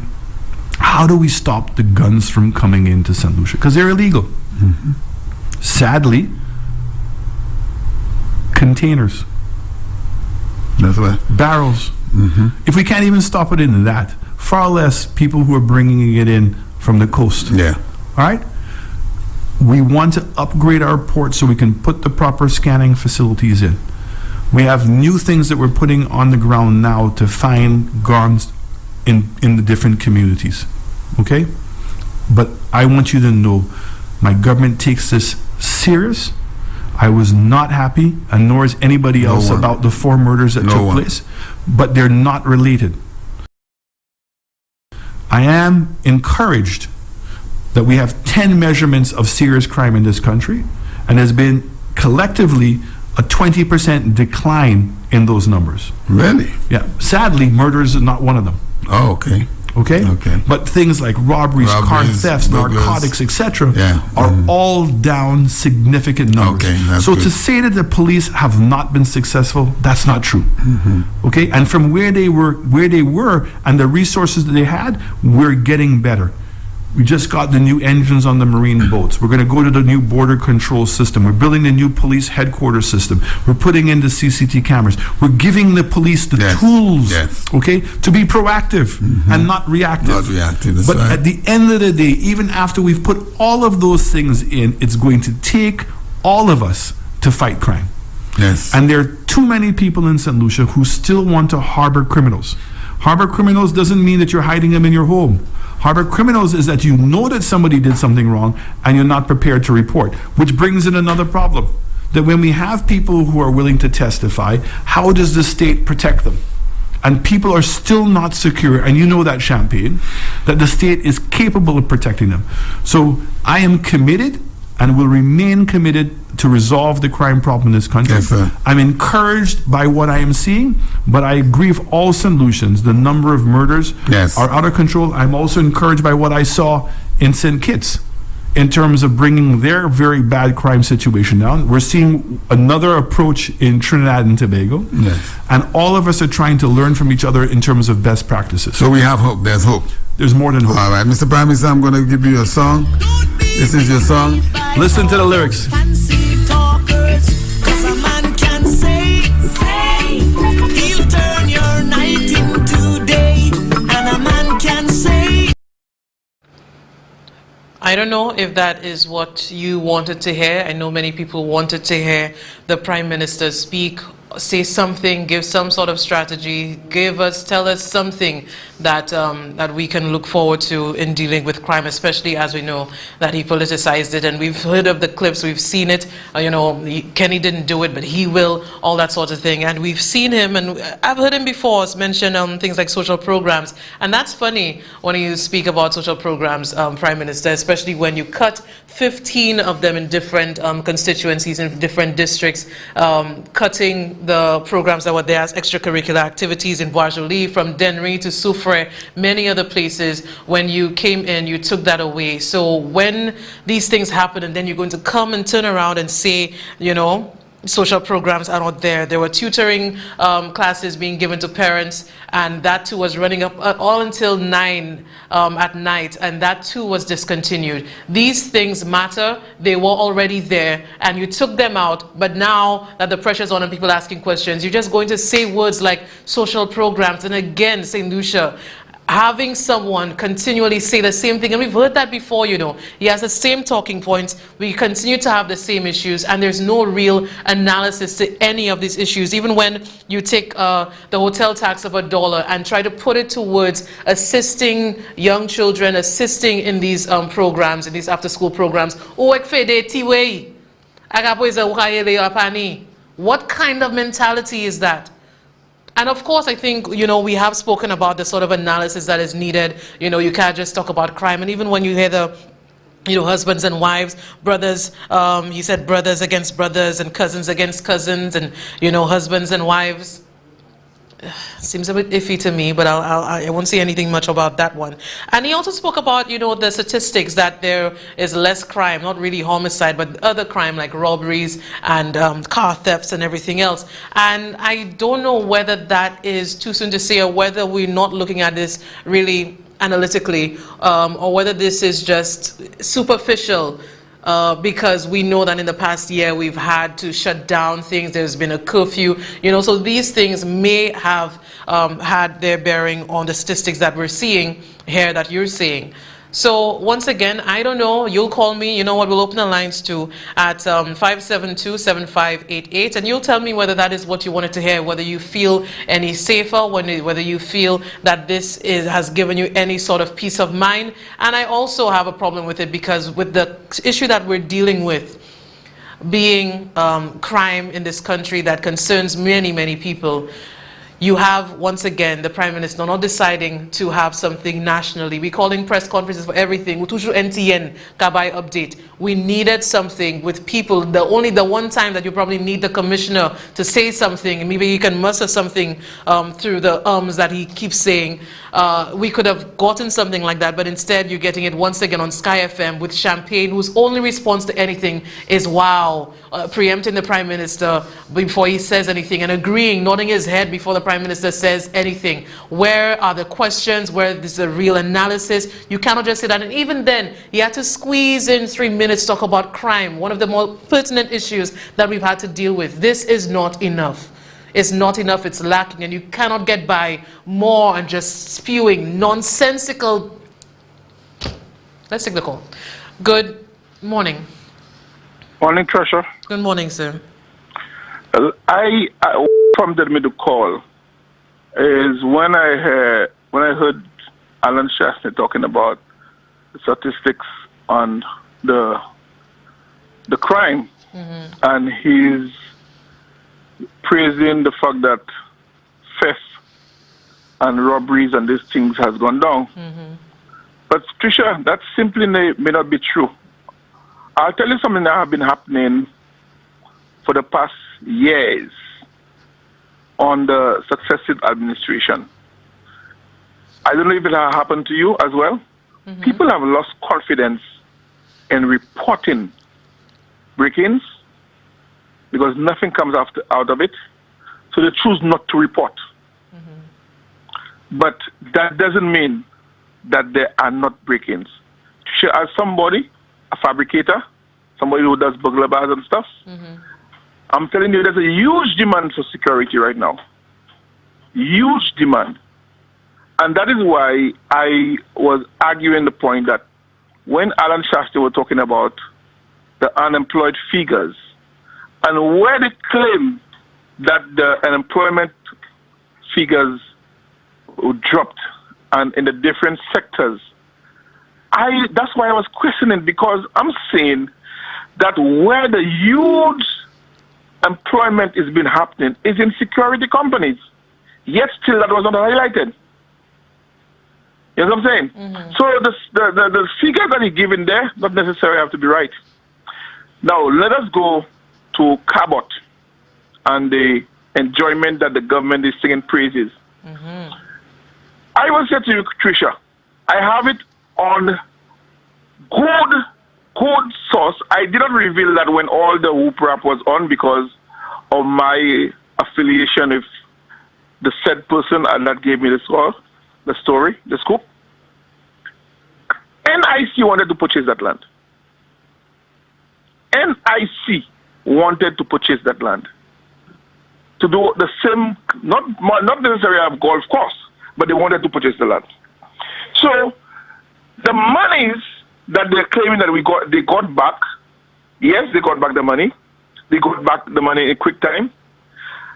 Speaker 6: How do we stop the guns from coming into St. Lucia? Because they're illegal.
Speaker 4: Mm-hmm.
Speaker 6: Sadly, containers.
Speaker 4: That's right.
Speaker 6: Barrels.
Speaker 4: Mm-hmm.
Speaker 6: If we can't even stop it in that, far less people who are bringing it in from the coast.
Speaker 4: Yeah.
Speaker 6: All right? We want to upgrade our ports so we can put the proper scanning facilities in. We have new things that we're putting on the ground now to find guns in the different communities. Okay? But I want you to know, my government takes this serious. I was not happy, and nor is anybody else about the 4 murders that took place, but they're not related. I am encouraged that we have 10 measurements of serious crime in this country, and there's been collectively a 20% decline in those numbers.
Speaker 4: Really?
Speaker 6: Yeah. Sadly, murders is not one of them.
Speaker 4: Oh, okay.
Speaker 6: Okay?
Speaker 4: Okay.
Speaker 6: But things like robberies, car thefts, narcotics, etc., are all down significant numbers.
Speaker 4: Okay, that's
Speaker 6: so
Speaker 4: good.
Speaker 6: to say that the police have not been successful, that's not true.
Speaker 4: Mm-hmm.
Speaker 6: Okay? And from where they were and the resources that they had, we're getting better. We just got the new engines on the marine boats. We're going to go to the new border control system. We're building the new police headquarters system. We're putting in the CCT cameras. We're giving the police the tools, okay, to be proactive and not reactive.
Speaker 4: Not reactive, that's
Speaker 6: but
Speaker 4: right.
Speaker 6: at the end of the day, even after we've put all of those things in, it's going to take all of us to fight crime.
Speaker 4: Yes.
Speaker 6: And there are too many people in St. Lucia who still want to harbor criminals. Harbor criminals doesn't mean that you're hiding them in your home. Harbor criminals is that you know that somebody did something wrong and you're not prepared to report, which brings in another problem. That when we have people who are willing to testify, how does the state protect them? And people are still not secure, and you know that, Champagne, that the state is capable of protecting them. So I am committed and will remain committed to resolve the crime problem in this country.
Speaker 4: Yes, sir.
Speaker 6: I'm encouraged by what I am seeing, but I agree with all St. Lucians. The number of murders are out of control. I'm also encouraged by what I saw in St. Kitts in terms of bringing their very bad crime situation down. We're seeing another approach in Trinidad and Tobago.
Speaker 4: Yes.
Speaker 6: And all of us are trying to learn from each other in terms of best practices.
Speaker 4: So we have hope. There's hope.
Speaker 6: There's more than hope.
Speaker 4: All right, Mr. Prime Minister, I'm going to give you a song. This is your song.
Speaker 6: Listen to the lyrics.
Speaker 2: Fancy talkers, 'cause a man can say, he'll turn your night into day, and a man can say.
Speaker 3: I don't know if that is what you wanted to hear. I know many people wanted to hear the Prime Minister speak, say something, give some sort of strategy, tell us something that that we can look forward to in dealing with crime, especially as we know that he politicized it, and we've heard of the clips, we've seen it. Kenny didn't do it, but he will, all that sort of thing, and we've seen him, and I've heard him before mention things like social programs, and that's funny when you speak about social programs, Prime Minister, especially when you cut 15 of them in different constituencies, in different districts, cutting the programs that were there as extracurricular activities in Bois-Joli, from Dennery to Soufrière, many other places. When you came in, you took that away. So when these things happen and then you're going to come and turn around and say, social programs are not there. There were tutoring classes being given to parents, and that too was running up all until 9 at night, and that too was discontinued. These things matter. They were already there, and you took them out, but now that the pressure's on and people asking questions, you're just going to say words like social programs. And again, St. Lucia, having someone continually say the same thing, and we've heard that before, he has the same talking points, we continue to have the same issues, and there's no real analysis to any of these issues. Even when you take the hotel tax of $1 and try to put it towards assisting young children, assisting in these programs, in these after-school programs, what kind of mentality is that? And of course, I think, we have spoken about the sort of analysis that is needed. You can't just talk about crime. And even when you hear the, husbands and wives, brothers, he said brothers against brothers and cousins against cousins and, husbands and wives. Seems a bit iffy to me, but I won't say anything much about that one. And he also spoke about, the statistics that there is less crime, not really homicide, but other crime like robberies and car thefts and everything else. And I don't know whether that is too soon to say, or whether we're not looking at this really analytically, or whether this is just superficial. Because we know that in the past year we've had to shut down things, there's been a curfew, so these things may have had their bearing on the statistics that we're seeing here, that you're seeing. So once again, I don't know, you'll call me, we'll open the lines to at 572-7588, and you'll tell me whether that is what you wanted to hear, whether you feel any safer, whether you feel that this has given you any sort of peace of mind. And I also have a problem with it, because with the issue that we're dealing with being crime in this country that concerns many, many people, you have, once again, the Prime Minister not deciding to have something nationally. We're calling press conferences for everything. NTN, Kabai update. We needed something with people. The one time that you probably need the commissioner to say something, and maybe you can muster something through the that he keeps saying. We could have gotten something like that, but instead you're getting it once again on Sky FM with Champagne, whose only response to anything is, wow, preempting the Prime Minister before he says anything and agreeing, nodding his head before the Prime Minister says anything. Where are the questions? Where is the real analysis? You cannot just say that. And even then, he had to squeeze in 3 minutes to talk about crime, one of the more pertinent issues that we've had to deal with. This is not enough. It's not enough, it's lacking, and you cannot get by more and just spewing nonsensical. Let's take the call. Good morning.
Speaker 5: Morning, Tresha.
Speaker 3: Good morning, sir.
Speaker 5: I prompted me to call is when I heard Alan Shastney talking about the statistics on the crime, and he's praising the fact that theft and robberies and these things has gone down. But Trisha, that simply may not be true. I'll tell you something that has been happening for the past years on the successive administration. I don't know if it has happened to you as well. People have lost confidence in reporting break-ins because nothing comes out of it. So they choose not to report. But that doesn't mean that there are not break-ins. As somebody, a fabricator, somebody who does burglar bars and stuff, I'm telling you, there's a huge demand for security right now. Huge demand. And that is why I was arguing the point that when Alan Shastney was talking about the unemployed figures, and where they claim that the unemployment figures dropped and in the different sectors, that's why I was questioning, because I'm saying that where the huge employment has been happening is in security companies, yet still that was not highlighted. You know what I'm saying? So the figures that he's given there not necessarily have to be right. Now let us go to Cabot and the enjoyment that the government is singing praises. I will say to you, Trisha, I have it on good source. I did not reveal that when all the whoop rap was on because of my affiliation with the said person, and that gave me the story, the scoop. NIC wanted to purchase that land. NIC wanted to purchase that land to do the same, not necessarily a golf course, but they wanted to purchase the land. So the monies that they're claiming that they got back, yes, they got back the money. They got back the money in a quick time.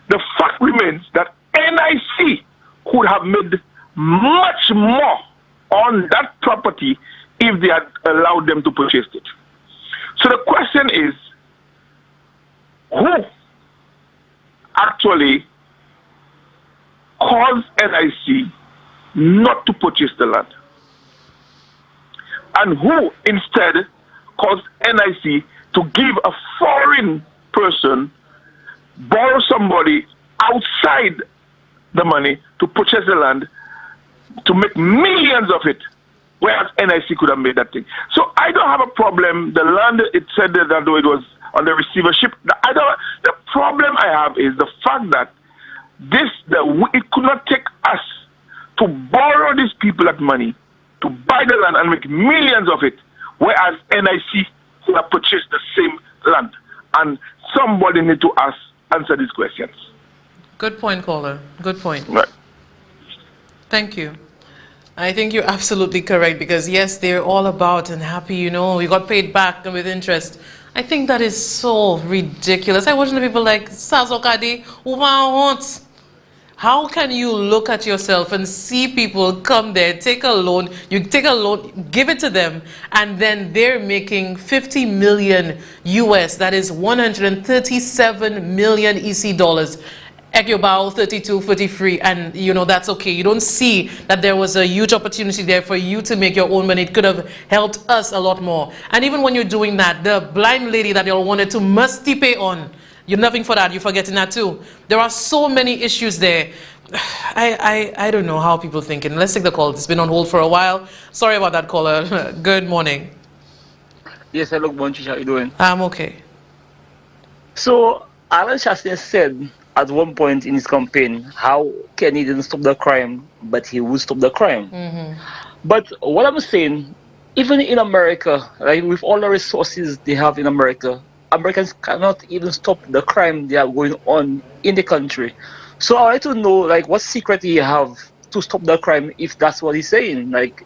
Speaker 5: The fact remains that NIC could have made much more on that property if they had allowed them to purchase it. So the question is, who actually caused NIC not to purchase the land? And who instead caused NIC to give a foreign person, borrow somebody outside the money to purchase the land, to make millions of it, whereas NIC could have made that thing. So I don't have a problem. The land, it said that though it was on the receivership. The problem I have is the fact that it could not take us to borrow these people that money to buy the land and make millions of it, whereas NIC could have purchased the same land. And somebody need to answer these questions.
Speaker 3: Good point, caller. Good point.
Speaker 5: Right.
Speaker 3: Thank you. I think you're absolutely correct, because yes, they're all about and happy, you know, we got paid back with interest. I think that is so ridiculous. I watch the people like Sazokadi, how can you look at yourself and see people come there, take a loan, give it to them, and then they're making 50 million US, that is 137 million EC dollars. Ekyobao 32, 43, and you know that's okay. You don't see that there was a huge opportunity there for you to make your own money. It could have helped us a lot more. And even when you're doing that, the blind lady that y'all wanted to musty pay on, you're nothing for that. You're forgetting that too. There are so many issues there. I don't know how people thinking. Let's take the call. It's been on hold for a while. Sorry about that, caller. Good morning.
Speaker 9: Yes, hello, Bonchi. How you doing?
Speaker 3: I'm okay.
Speaker 9: So Alan Chastain said at one point in his campaign how Kenny didn't stop the crime, but he would stop the crime. But what I'm saying, even in America, like with all the resources they have in America, Americans cannot even stop the crime they are going on in the country. So I like to know, like, what secret he have to stop the crime if that's what he's saying. Like,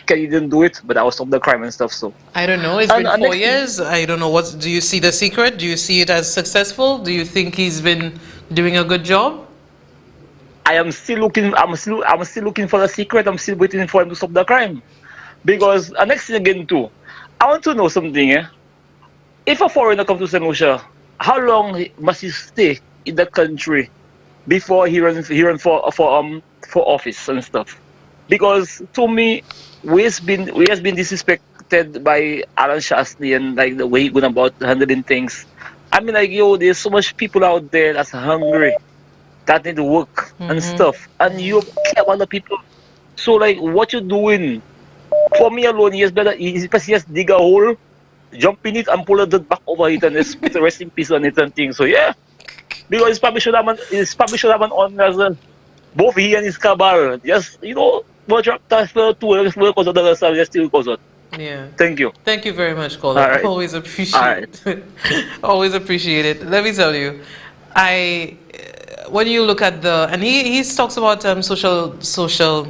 Speaker 9: Kenny didn't do it, but I will stop the crime and stuff. So
Speaker 3: I don't know. It's been 4 years. I don't know. Do you see the secret? Do you see it as successful? Do you think he's been doing a good job?
Speaker 9: I am still looking. I'm still looking for the secret. I'm still waiting for him to stop the crime. Because next thing again too, I want to know something. If a foreigner comes to St. Lucia, how long must he stay in the country before he runs for office and stuff? Because to me, we has been disrespected by Alan Shastney and like the way he went about handling things. I mean, like, yo, there's so much people out there that's hungry, that need to work and stuff, and you care about the people. So like, what you doing? For me alone, he just dig a hole, jump in it, and pull the dirt back over it, and just put the rest in peace on it and things. So yeah, because it's probably should have an honor as well. Both he and his cabal, just drop that for 2 years, work out the other side, just still goes on.
Speaker 3: Yeah.
Speaker 9: Thank you.
Speaker 3: Thank you very much, caller.
Speaker 9: Right.
Speaker 3: Always appreciate it. Always appreciate it. Let me tell you, when you look at and he talks about social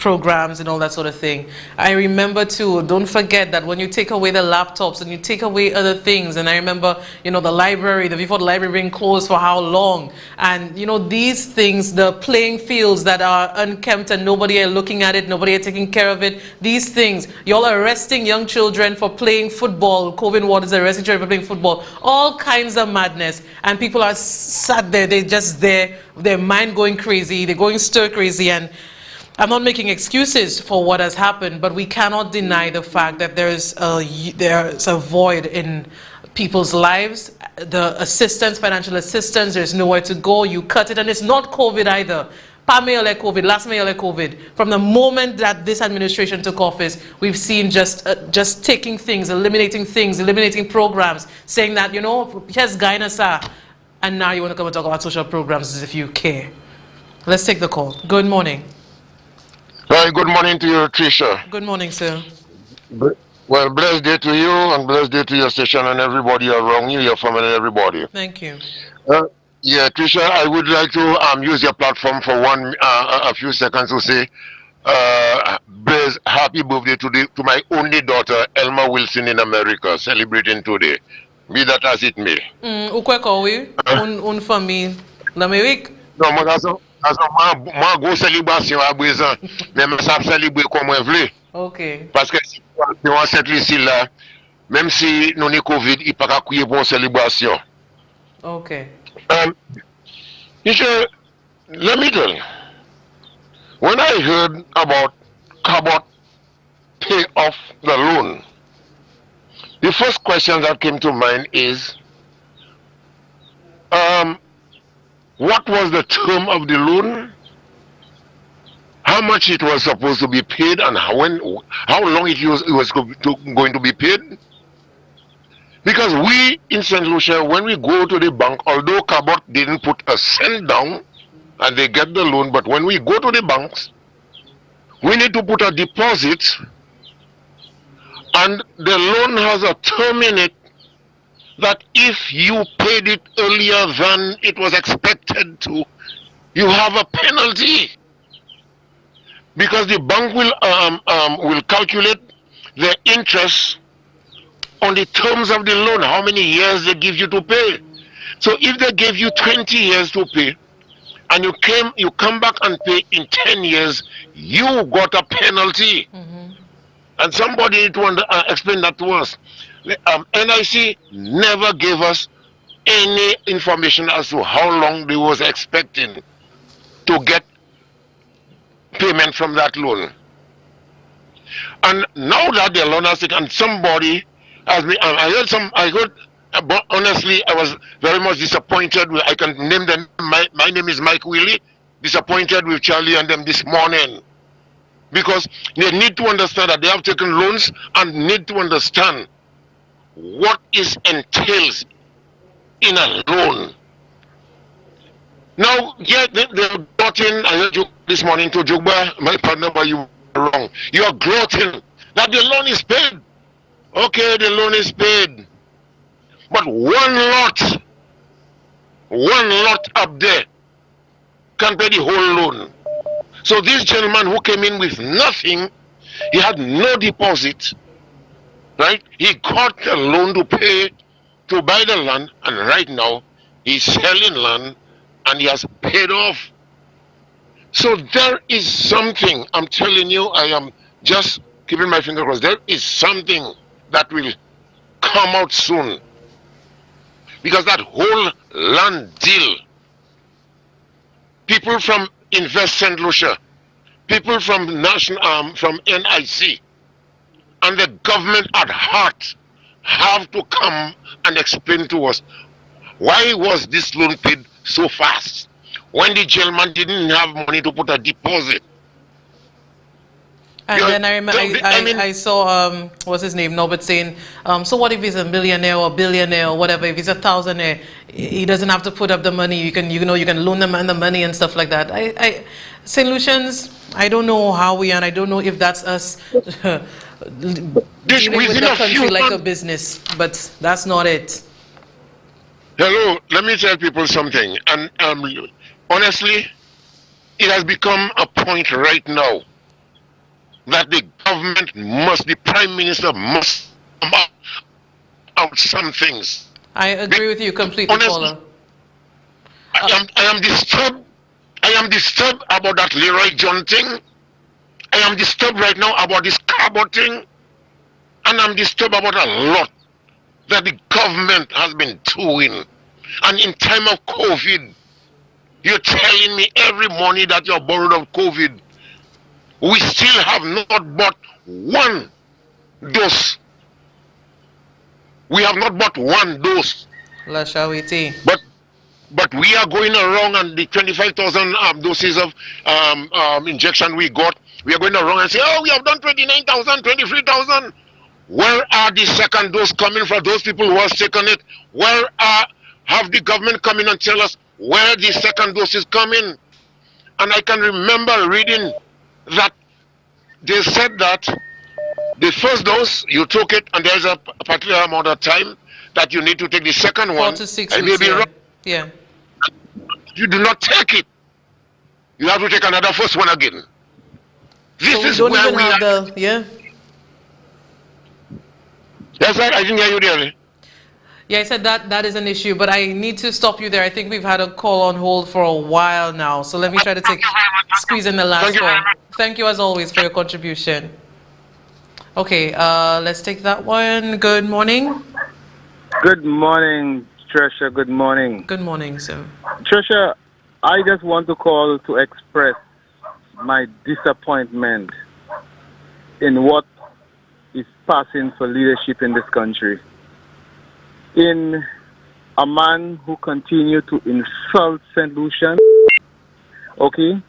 Speaker 3: programs and all that sort of thing. I remember too, don't forget that when you take away the laptops and you take away other things, and I remember, the library, before the library being closed for how long, and these things, the playing fields that are unkempt and nobody are looking at it, nobody are taking care of it, these things, y'all are arresting young children for playing football, COVID wardens are arresting children for playing football, all kinds of madness, and people are sat there, they're just there, their mind going crazy, they're going stir crazy, and I'm not making excuses for what has happened, but we cannot deny the fact that there's a void in people's lives. The assistance, financial assistance, there's nowhere to go. You cut it, and it's not COVID either. COVID, last May COVID. From the moment that this administration took office, we've seen just taking things, eliminating programs, saying that, just Gainasa, and now you want to come and talk about social programs as if you care. Let's take the call. Good morning.
Speaker 11: Right, good morning to you, Tresha.
Speaker 3: Good morning, sir.
Speaker 11: Well, blessed day to you, and blessed day to your station and everybody around you, your family and everybody.
Speaker 3: Thank you.
Speaker 11: Yeah, Tresha, I would like to use your platform for a few seconds to say, happy birthday to my only daughter, Elma Wilson in America, celebrating today. Be that as it may.
Speaker 3: Où quoi oui? Une famille l'Amérique?
Speaker 11: Non, moi, moi, gros célébration à présent, mais je sais célébrer comme je veux.
Speaker 3: Ok.
Speaker 11: Parce que si on cette ici là, même si nous avons Covid, il n'y a pas qu'à crier pour une célébration.
Speaker 3: Ok.
Speaker 11: Let me tell you, when I heard about Cabot pay off the loan, the first question that came to mind is, what was the term of the loan? How much it was supposed to be paid, and how long it was going to be paid? Because we in St. Lucia, when we go to the bank, although Cabot didn't put a cent down and they get the loan, but when we go to the banks, we need to put a deposit, and the loan has a term in it that if you paid it earlier than it was expected to, you have a penalty. Because the bank will calculate the interest on the terms of the loan, how many years they give you to pay. So if they gave you 20 years to pay, and you come back and pay in 10 years, you got a penalty. And somebody need to explain that to us. NIC never gave us any information as to how long they was expecting to get payment from that loan. And now that the loan has taken, somebody has been, I heard, but honestly, I was very much disappointed. I can name them. My name is Mike Willie. Disappointed with Charlie and them this morning. Because they need to understand that they have taken loans and need to understand what entails in a loan. Now, yeah, they got in, I heard you this morning to Jugba, my partner, but you were wrong. You are gloating that the loan is paid. Okay, the loan is paid. But one lot up there can pay the whole loan. So this gentleman who came in with nothing, he had no deposit, right? He got a loan to pay to buy the land, and right now he's selling land and he has paid off. So there is something, I'm telling you, I am just keeping my finger crossed. There is something that will come out soon. Because that whole land deal, people from Invest St. Lucia, people from from NIC, and the government at heart have to come and explain to us why was this loan paid so fast when the gentleman didn't have money to put a deposit.
Speaker 3: And then I remember I saw what's his name, Norbert, saying, so what if he's a millionaire or billionaire or whatever? If he's a thousandaire, he doesn't have to put up the money. You can loan the man the money and stuff like that. St. Lucians, I don't know how we are, and I don't know if that's us dealing with the country like a business, but that's not it.
Speaker 11: Hello, let me tell people something, and honestly, it has become a point right now that the government must, the Prime Minister must come out some things.
Speaker 3: I agree with you completely, Paula.
Speaker 11: I am disturbed. I am disturbed about that Leroy John thing. I am disturbed right now about this Cabo thing. And I'm disturbed about a lot that the government has been doing. And in time of COVID, you're telling me every money that you're borrowed of COVID, we still have not bought one dose. We have not bought one dose. But we are going around, and the 25,000 doses of injection we got, we are going around and say, oh, we have done 29,000, 23,000. Where are the second dose coming from those people who have taken it? Where have the government come in and tell us where the second dose is coming? And I can remember reading that they said that the first dose, you took it, and there's a particular amount of time that you need to take the second
Speaker 3: 4
Speaker 11: one.
Speaker 3: to 6
Speaker 11: I
Speaker 3: weeks,
Speaker 11: may be wrong.
Speaker 3: Yeah.
Speaker 11: You do not take it. You have to take another first one again. This is where we are.
Speaker 3: Yeah.
Speaker 11: Yes, sir, I didn't hear you there.
Speaker 3: Yeah, I said that is an issue, but I need to stop you there. I think we've had a call on hold for a while now, so let me try to squeeze in the last call. Thank you as always for your contribution. Okay, let's take that one. Good morning.
Speaker 10: Good morning, Tresha. Good morning.
Speaker 3: Good morning, sir.
Speaker 10: Tresha, I just want to call to express my disappointment in what is passing for leadership in this country. In a man who continued to insult St. Lucian, okay?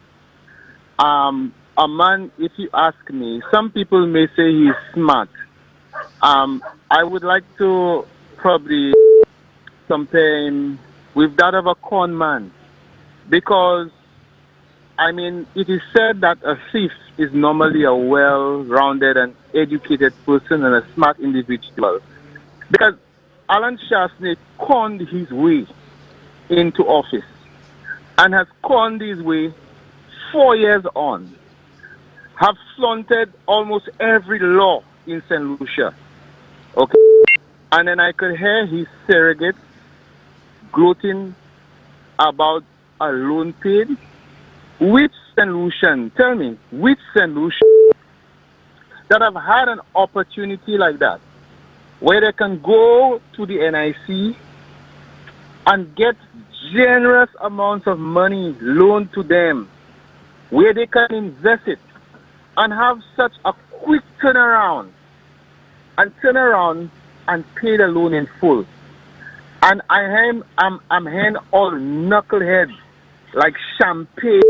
Speaker 10: A man, if you ask me, some people may say he's smart. I would like to probably compare him with that of a con man, because, I mean, it is said that a thief is normally a well-rounded and educated person and a smart individual. Because Alan Shasney conned his way into office and has conned his way 4 years on, have flaunted almost every law in St. Lucia. Okay? And then I could hear his surrogates gloating about a loan paid. Which St. Lucian, tell me, which St. Lucian that have had an opportunity like that, where they can go to the NIC and get generous amounts of money loaned to them, where they can invest it and have such a quick turnaround and pay the loan in full. And I'm hearing all knuckleheads like Champagne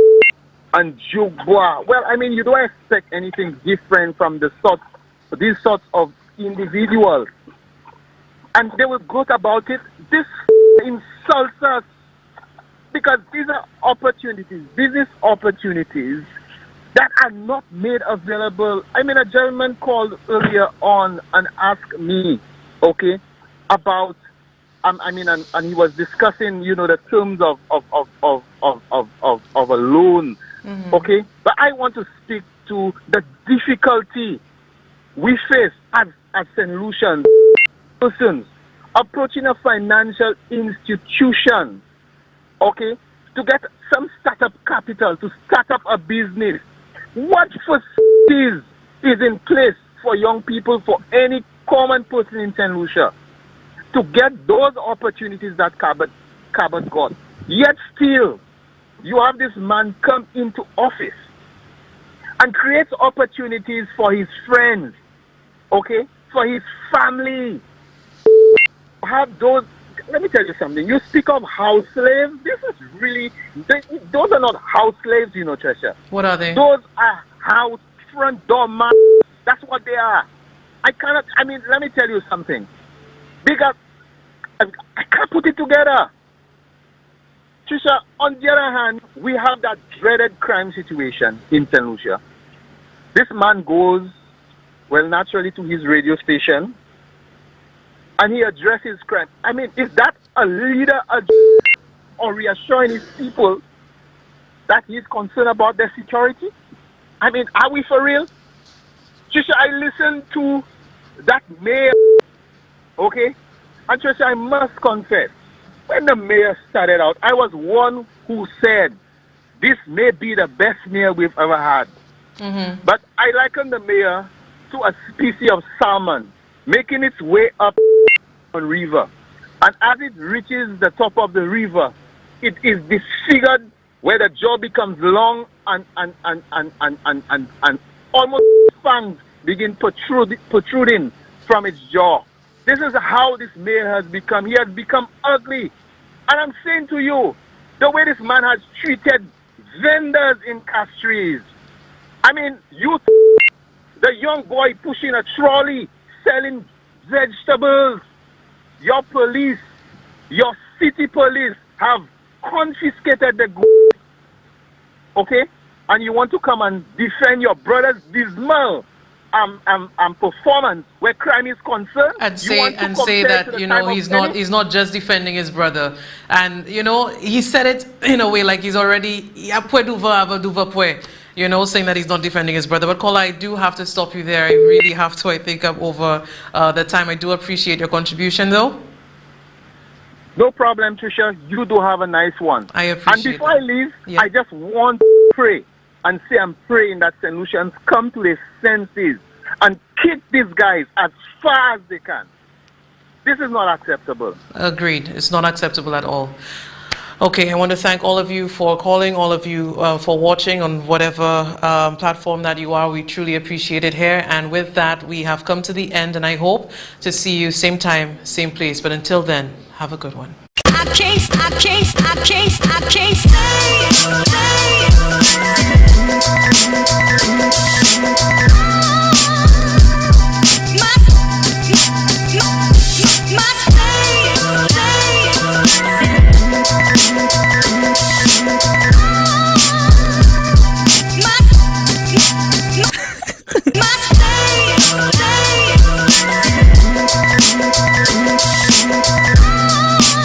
Speaker 10: and Jugbois. Well, I mean, you don't expect anything different from these sorts of individuals. And they will gloat about it. This insults us because these are opportunities, business opportunities that are not made available. I mean, a gentleman called earlier on and asked me, okay, about, and he was discussing, the terms of a loan, okay? But I want to speak to the difficulty we face as St. Lucian persons approaching a financial institution, okay, to get some startup capital, to start up a business. What facilities is in place for young people, for any common person in St. Lucia, to get those opportunities that Cabot got? Yet still, you have this man come into office and creates opportunities for his friends, okay, for his family. Have those. Let me tell you something. You speak of house slaves. This is really, those are not house slaves, Tresha.
Speaker 3: What are they?
Speaker 10: Those are house front door man. That's what they are. Let me tell you something. Because I can't put it together. Trisha, on the other hand, we have that dreaded crime situation in St. Lucia. This man goes, naturally to his radio station, and he addresses crime. I mean, is that a leader or reassuring his people that he's concerned about their security? I mean, are we for real? Trisha, I listened to that mayor, okay? And Trisha, I must confess, when the mayor started out, I was one who said, this may be the best mayor we've ever had. But I liken the mayor to a species of salmon making its way up on river. And as it reaches the top of the river, it is disfigured where the jaw becomes long and almost fangs begin protruding from its jaw. This is how this mayor has become. He has become ugly. And I'm saying to you, the way this man has treated vendors in Castries. I mean, the young boy pushing a trolley, selling vegetables. Your police, your city police have confiscated the goods, okay? And you want to come and defend your brother's dismal performance where crime is concerned?
Speaker 3: And say that, he's not just defending his brother. And, he said it in a way like he's already, saying that he's not defending his brother. But Kola, I do have to stop you there. I really have to. I think I'm over the time. I do appreciate your contribution, though.
Speaker 10: No problem, Trisha. You do have a nice one.
Speaker 3: I appreciate it.
Speaker 10: And before I leave, I just want to pray and say I'm praying that St. Lucians come to their senses and kick these guys as far as they can. This is not acceptable.
Speaker 3: Agreed. It's not acceptable at all. Okay, I want to thank all of you for calling, all of you for watching on whatever platform that you are. We truly appreciate it here. And with that, we have come to the end, and I hope to see you same time, same place. But until then, have a good one.
Speaker 2: I can't